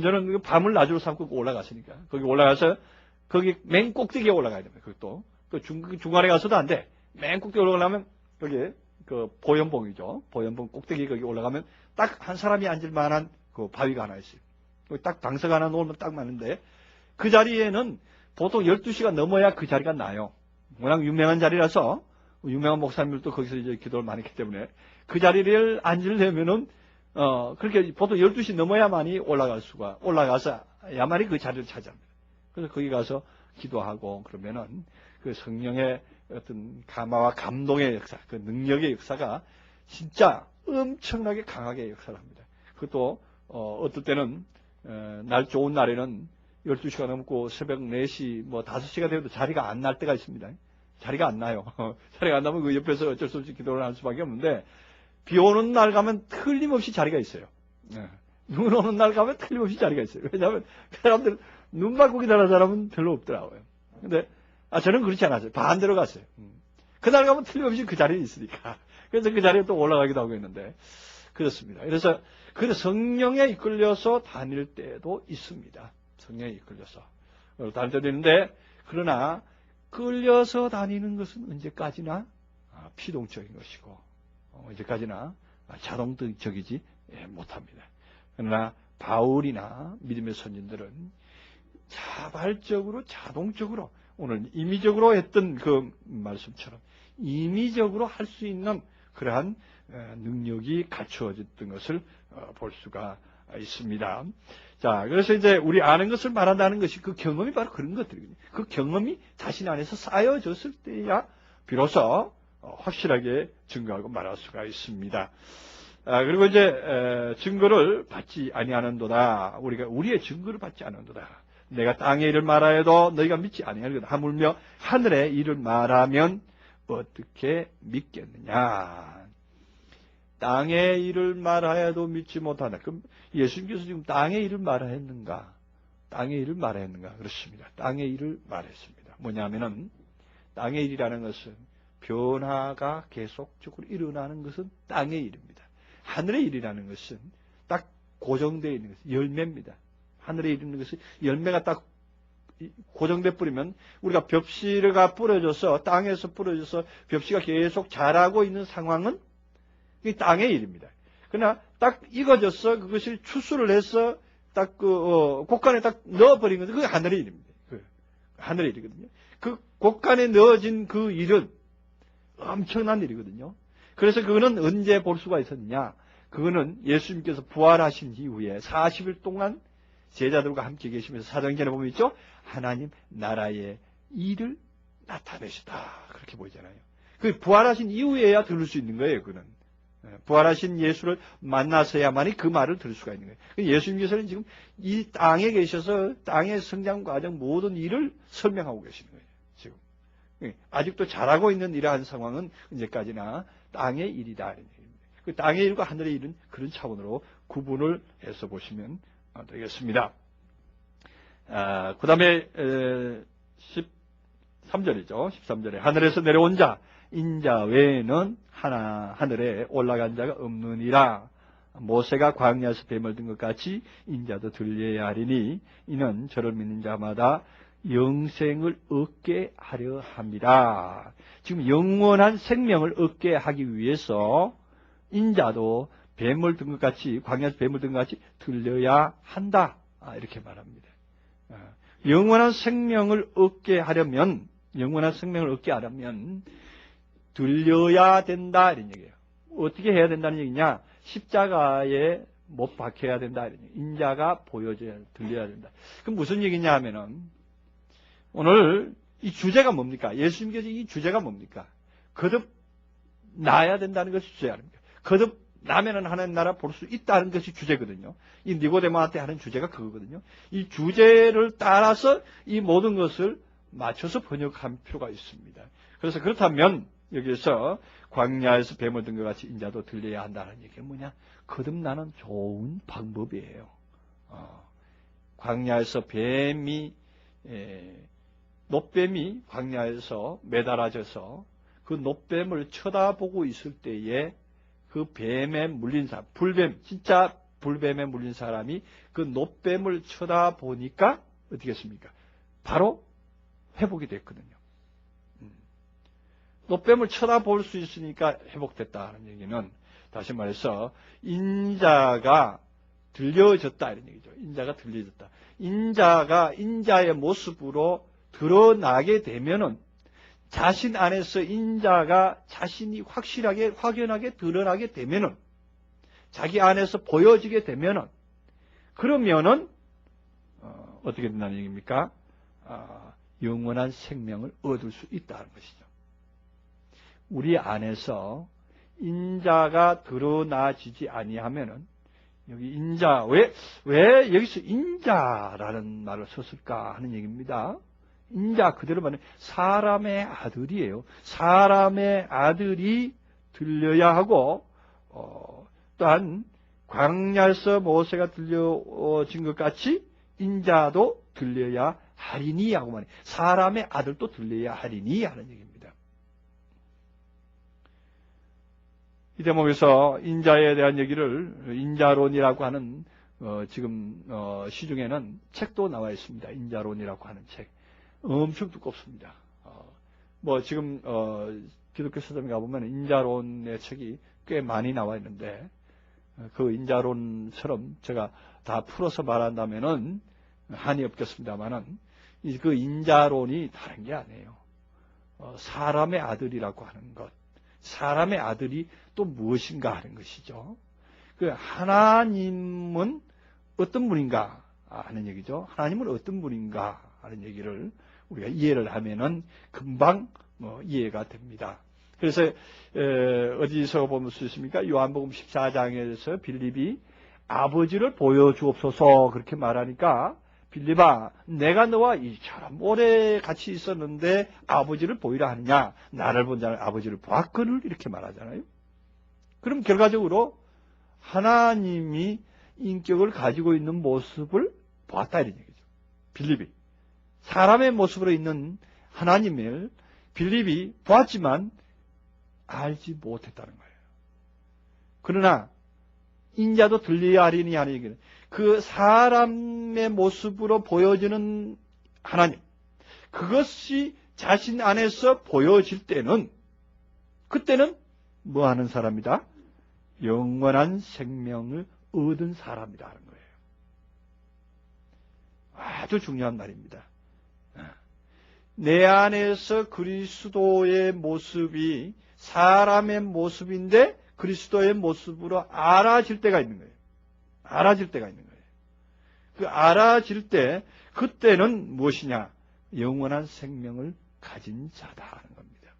S1: 저는 밤을 낮으로 삼고 올라갔으니까 거기 올라가서 거기 맨 꼭대기에 올라가야 됩니다. 그것도 그 중간에 가서도 안 돼. 맨 꼭대기 올라가려면 거기 그 보연봉이죠. 보연봉 꼭대기 거기 올라가면 딱 한 사람이 앉을 만한 그 바위가 하나 있어요. 거기 딱 방석 하나 놓으면 딱 맞는데 그 자리에는 보통 12시가 넘어야 그 자리가 나요. 워낙 유명한 자리라서 유명한 목사님들도 거기서 이제 기도를 많이 했기 때문에 그 자리를 앉으려면은 그렇게 보통 12시 넘어야만이 올라가서 야만이 그 자리를 차지합니다. 그래서 거기 가서 기도하고 그러면은 그 성령의 어떤 감화와 감동의 역사, 그 능력의 역사가 진짜 엄청나게 강하게 역사를 합니다. 그것도 어떨 때는 날 좋은 날에는 12시가 넘고 새벽 4시 뭐 5시가 되어도 자리가 안 날 때가 있습니다. 자리가 안 나요. 자리가 안 나면 그 옆에서 어쩔 수 없이 기도를 할 수밖에 없는데 비 오는 날 가면 틀림없이 자리가 있어요. 눈 오는 날 가면 틀림없이 자리가 있어요. 왜냐하면 그 사람들 눈 맞고 기다리는 사람은 별로 없더라고요. 근데 저는 그렇지 않았어요. 반대로 갔어요. 그날 가면 틀림없이 그 자리에 있으니까. 그래서 그 자리에 또 올라가기도 하고 있는데 그렇습니다. 그래서 성령에 이끌려서 다닐 때도 있습니다. 성령에 이끌려서 다닐 때도 있는데 그러나 끌려서 다니는 것은 언제까지나 피동적인 것이고 언제까지나 자동적이지 못합니다. 그러나 바울이나 믿음의 선진들은 자발적으로 자동적으로 오늘 임의적으로 했던 그 말씀처럼 임의적으로 할 수 있는 그러한 능력이 갖추어졌던 것을 볼 수가 있습니다. 자, 그래서 이제 우리 아는 것을 말한다는 것이 그 경험이 바로 그런 것들이거든요. 그 경험이 자신 안에서 쌓여졌을 때야 비로소 확실하게 증거하고 말할 수가 있습니다. 그리고 이제 증거를 받지 아니하는도다. 우리가 우리의 증거를 받지 않는도다. 내가 땅의 일을 말하여도 너희가 믿지 아니하는도다. 하물며 하늘의 일을 말하면 어떻게 믿겠느냐. 땅의 일을 말하여도 믿지 못한다. 그럼 예수님께서 지금 땅의 일을 말하였는가? 땅의 일을 말하였는가? 그렇습니다. 땅의 일을 말했습니다. 뭐냐면은 땅의 일이라는 것은 변화가 계속적으로 일어나는 것은 땅의 일입니다. 하늘의 일이라는 것은 딱 고정되어 있는 것은 열매입니다. 하늘에 이르는 것은 열매가 딱 고정돼 뿌리면 우리가 벽씨가 뿌려져서 땅에서 뿌려져서 벽씨가 계속 자라고 있는 상황은 땅의 일입니다. 그러나 딱 익어져서 그것을 추수를 해서 딱 곡간에 딱 넣어버린 것은 그게 하늘의 일입니다. 하늘의 일이거든요. 그 곡간에 넣어진 그 일은 엄청난 일이거든요. 그래서 그거는 언제 볼 수가 있었느냐? 그거는 예수님께서 부활하신 이후에 40일 동안 제자들과 함께 계시면서 사도행전에 보면 있죠? 하나님 나라의 일을 나타내시다. 그렇게 보이잖아요. 그 부활하신 이후에야 들을 수 있는 거예요. 그는 부활하신 예수를 만나서야만이 그 말을 들을 수가 있는 거예요. 예수님께서는 지금 이 땅에 계셔서 땅의 성장 과정 모든 일을 설명하고 계시는 거예요. 지금 아직도 잘하고 있는 이러한 상황은 언제까지나 땅의 일이다. 그 땅의 일과 하늘의 일은 그런 차원으로 구분을 해서 보시면 되겠습니다. 그 다음에 13절이죠. 13절에 하늘에서 내려온 자 인자 외에는 하늘에 올라간 자가 없느니라. 모세가 광야에서 뱀을 든 것 같이 인자도 들려야 하리니 이는 저를 믿는 자마다 영생을 얻게 하려 합니다. 지금 영원한 생명을 얻게 하기 위해서 인자도 뱀을 든 것 같이 광야에서 뱀을 든 것 같이 들려야 한다. 이렇게 말합니다. 영원한 생명을 얻게 하려면 들려야 된다 이런 얘기예요. 어떻게 해야 된다는 얘기냐? 십자가에 못 박혀야 된다. 인자가 보여져야, 들려야 된다. 그럼 무슨 얘기냐 하면은, 오늘 이 주제가 뭡니까? 예수님께서 이 주제가 뭡니까? 거듭 나야 된다는 것이 주제 아닙니까? 거듭 나면은 하나님 나라 볼 수 있다는 것이 주제거든요. 이 니고데모한테 하는 주제가 그거거든요. 이 주제를 따라서 이 모든 것을 맞춰서 번역할 필요가 있습니다. 그래서 그렇다면 여기에서 광야에서 뱀을 든 것 같이 인자도 들려야 한다는 얘기는 뭐냐? 거듭나는 좋은 방법이에요. 광야에서 놋뱀이 광야에서 매달아져서 그 놋뱀을 쳐다보고 있을 때에 그 뱀에 물린 사람, 진짜 불뱀에 물린 사람이 그 놋뱀을 쳐다보니까 어떻게 했습니까? 바로 회복이 됐거든요. 놋뱀을 쳐다볼 수 있으니까 회복됐다는 얘기는 다시 말해서 인자가 들려졌다 이런 얘기죠. 인자가 들려졌다. 인자가 인자의 모습으로 드러나게 되면은 자신 안에서 인자가 자신이 확실하게 확연하게 드러나게 되면은 자기 안에서 보여지게 되면은 그러면은 어떻게 된다는 얘기입니까? 영원한 생명을 얻을 수 있다는 것이죠. 우리 안에서 인자가 드러나지지 아니하면은 여기 인자 왜 여기서 인자라는 말을 썼을까 하는 얘기입니다. 인자 그대로 말하면 사람의 아들이에요. 사람의 아들이 들려야 하고 또한 광야에서 모세가 들려진 것 같이 인자도 들려야 하리니 하고 말해요. 사람의 아들도 들려야 하리니 하는 얘기입니다. 이 대목에서 인자에 대한 얘기를 인자론이라고 하는 지금 시중에는 책도 나와 있습니다. 인자론이라고 하는 책. 엄청 두껍습니다. 지금 기독교 서점에 가보면 인자론의 책이 꽤 많이 나와 있는데 그 인자론처럼 제가 다 풀어서 말한다면은 한이 없겠습니다만은 그 인자론이 다른 게 아니에요. 사람의 아들이라고 하는 것, 사람의 아들이 또 무엇인가 하는 것이죠. 그 하나님은 어떤 분인가 하는 얘기죠. 하나님은 어떤 분인가 하는 얘기를 우리가 이해를 하면은 금방 이해가 됩니다. 그래서 어디서 보면 수 있습니까? 요한복음 14장에서 빌립이 아버지를 보여주옵소서 그렇게 말하니까 빌립아 내가 너와 이처럼 오래 같이 있었는데 아버지를 보이라 하느냐? 나를 본 자는 아버지를 보았거늘 이렇게 말하잖아요. 그럼 결과적으로 하나님이 인격을 가지고 있는 모습을 보았다 이런 얘기죠. 빌립이 사람의 모습으로 있는 하나님을 빌립이 보았지만 알지 못했다는 거예요. 그러나 인자도 들려야 하리니 하는 얘기는 그 사람의 모습으로 보여지는 하나님 그것이 자신 안에서 보여질 때는 그때는 뭐 하는 사람이다? 영원한 생명을 얻은 사람이다 하는 거예요. 아주 중요한 말입니다. 내 안에서 그리스도의 모습이 사람의 모습인데 그리스도의 모습으로 알아질 때가 있는 거예요. 알아질 때가 있는 거예요. 그 알아질 때 그때는 무엇이냐? 영원한 생명을 가진 자다 하는 겁니다.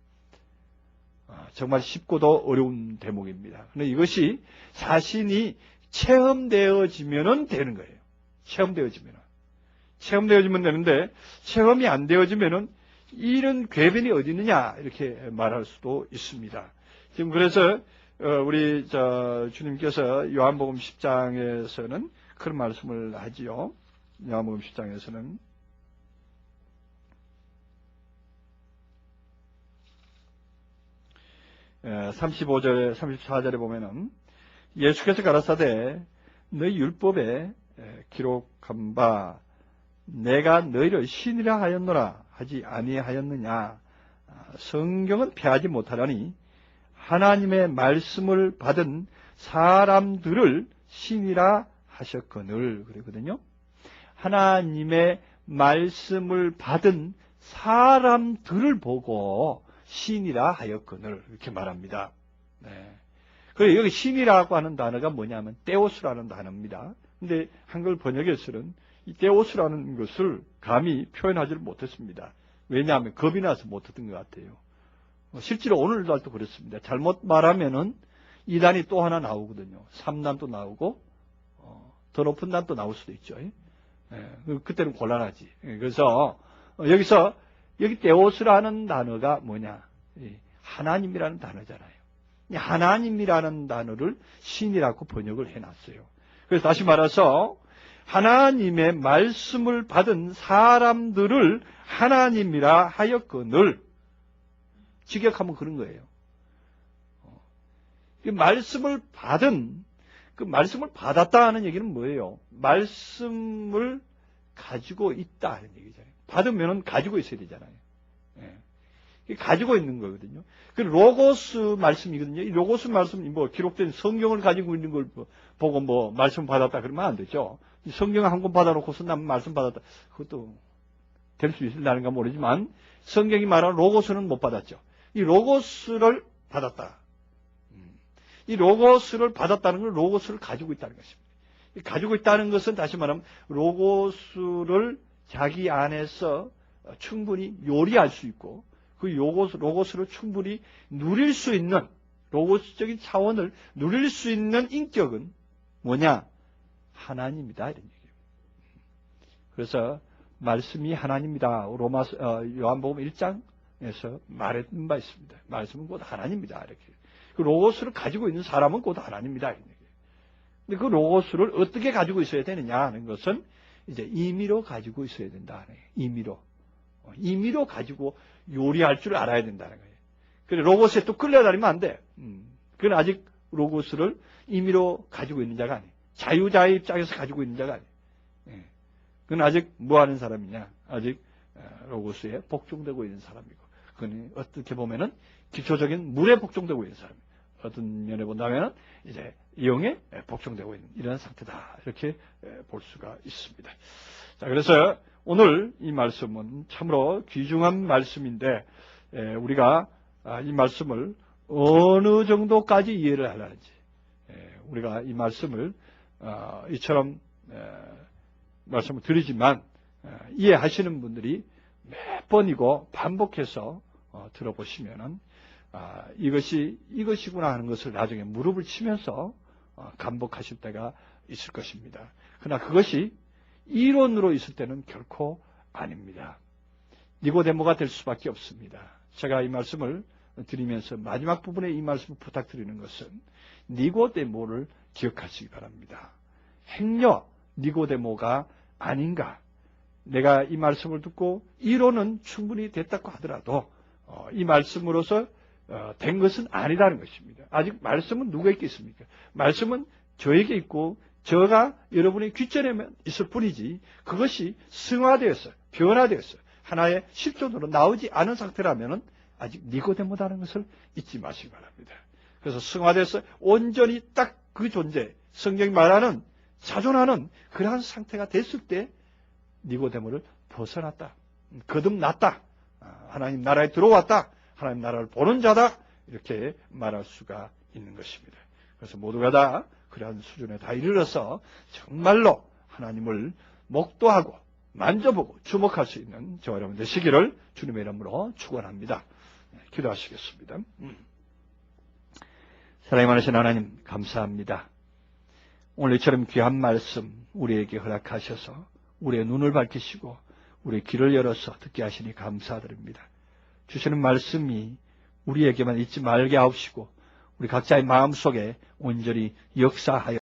S1: 정말 쉽고도 어려운 대목입니다. 그런데 이것이 자신이 체험되어지면은 되는 거예요. 체험되어지면 되는데 체험이 안 되어지면은 이런 궤변이 어디 있느냐 이렇게 말할 수도 있습니다. 지금 그래서 우리 주님께서 요한복음 10장에서는 그런 말씀을 하지요. 요한복음 10장에서는 35절, 34절에 보면은 예수께서 가라사대 너희 율법에 기록한 바 내가 너희를 신이라 하였노라 하지 아니하였느냐. 성경은 폐하지 못하라니 하나님의 말씀을 받은 사람들을 신이라 하셨거늘 그러거든요. 하나님의 말씀을 받은 사람들을 보고 신이라 하였거늘 이렇게 말합니다. 네. 그리고 여기 신이라고 하는 단어가 뭐냐면 데오스라는 단어입니다. 근데 한글 번역에서는 이 데오스라는 것을 감히 표현하지를 못했습니다. 왜냐하면 겁이 나서 못했던 것 같아요. 실제로 오늘날도 그렇습니다. 잘못 말하면은 2단이 또 하나 나오거든요. 3단도 나오고 더 높은 단도 나올 수도 있죠. 그때는 곤란하지. 그래서 여기 데오스라는 단어가 뭐냐? 하나님이라는 단어잖아요. 하나님이라는 단어를 신이라고 번역을 해놨어요. 그래서 다시 말해서 하나님의 말씀을 받은 사람들을 하나님이라 하였거늘, 직역하면 그런 거예요. 그 말씀을 받은, 그 말씀을 받았다 하는 얘기는 뭐예요? 말씀을 가지고 있다 하는 얘기잖아요. 받으면은 가지고 있어야 되잖아요. 가지고 있는 거거든요. 그 로고스 말씀이거든요. 이 로고스 말씀이 뭐 기록된 성경을 가지고 있는 걸 보고 뭐 말씀 받았다 그러면 안 되죠. 성경 한 권 받아놓고서 난 말씀 받았다. 그것도 될 수 있을라는가 모르지만 성경이 말하는 로고스는 못 받았죠. 이 로고스를 받았다. 이 로고스를 받았다는 건 로고스를 가지고 있다는 것입니다. 가지고 있다는 것은 다시 말하면 로고스를 자기 안에서 충분히 요리할 수 있고 그 로고스를 충분히 누릴 수 있는, 로고스적인 차원을 누릴 수 있는 인격은 뭐냐? 하나님이다, 이런 얘기예요. 그래서 말씀이 하나님이다. 요한복음 1장에서 말했던 바 있습니다. 말씀은 곧 하나님이다, 이렇게. 그 로고스를 가지고 있는 사람은 곧 하나님이다, 이런 얘기예요. 근데 그 로고스를 어떻게 가지고 있어야 되느냐 하는 것은 이제 임의로 가지고 있어야 된다. 임의로 가지고 요리할 줄 알아야 된다는 거예요. 그래, 로고스에 또 끌려다니면 안 돼. 그건 아직 로고스를 임의로 가지고 있는 자가 아니에요. 자유자의 입장에서 가지고 있는 자가 아니에요. 그건 아직 뭐 하는 사람이냐? 아직 로고스에 복종되고 있는 사람이고, 그건 어떻게 보면은 기초적인 물에 복종되고 있는 사람이에요. 어떤 면에 본다면 이제 영에 복종되고 있는 이런 상태다, 이렇게 볼 수가 있습니다. 자, 그래서 오늘 이 말씀은 참으로 귀중한 말씀인데 우리가 이 말씀을 어느 정도까지 이해를 하려는지, 우리가 이 말씀을 이처럼 말씀을 드리지만 이해하시는 분들이 몇 번이고 반복해서 들어보시면은 이것이구나 하는 것을 나중에 무릎을 치면서 감복하실 때가 있을 것입니다. 그러나 그것이 이론으로 있을 때는 결코 아닙니다. 니고데모가 될 수밖에 없습니다. 제가 이 말씀을 드리면서 마지막 부분에 이 말씀을 부탁드리는 것은 니고데모를 기억하시기 바랍니다. 행여 니고데모가 아닌가, 내가 이 말씀을 듣고 이론은 충분히 됐다고 하더라도 이 말씀으로서 된 것은 아니다는 것입니다. 아직 말씀은 누구에게 있습니까? 말씀은 저에게 있고 저가 여러분의 귓전에만 있을 뿐이지 그것이 승화되었어요. 변화되었어요. 하나의 실존으로 나오지 않은 상태라면 아직 니고데모다는 것을 잊지 마시기 바랍니다. 그래서 승화돼서 온전히 딱 그 존재, 성경이 말하는 자존하는 그러한 상태가 됐을 때 니고데모를 벗어났다, 거듭났다, 하나님 나라에 들어왔다, 하나님 나라를 보는 자다, 이렇게 말할 수가 있는 것입니다. 그래서 모두가 다 그러한 수준에 다 이르러서 정말로 하나님을 목도하고 만져보고 주목할 수 있는 저와 여러분 되시기를 주님의 이름으로 축원합니다. 기도하시겠습니다. 사랑이 많으신 하나님 감사합니다. 오늘 이처럼 귀한 말씀 우리에게 허락하셔서 우리의 눈을 밝히시고 우리의 귀를 열어서 듣게 하시니 감사드립니다. 주시는 말씀이 우리에게만 있지 말게 하옵시고 우리 각자의 마음속에 온전히 역사하여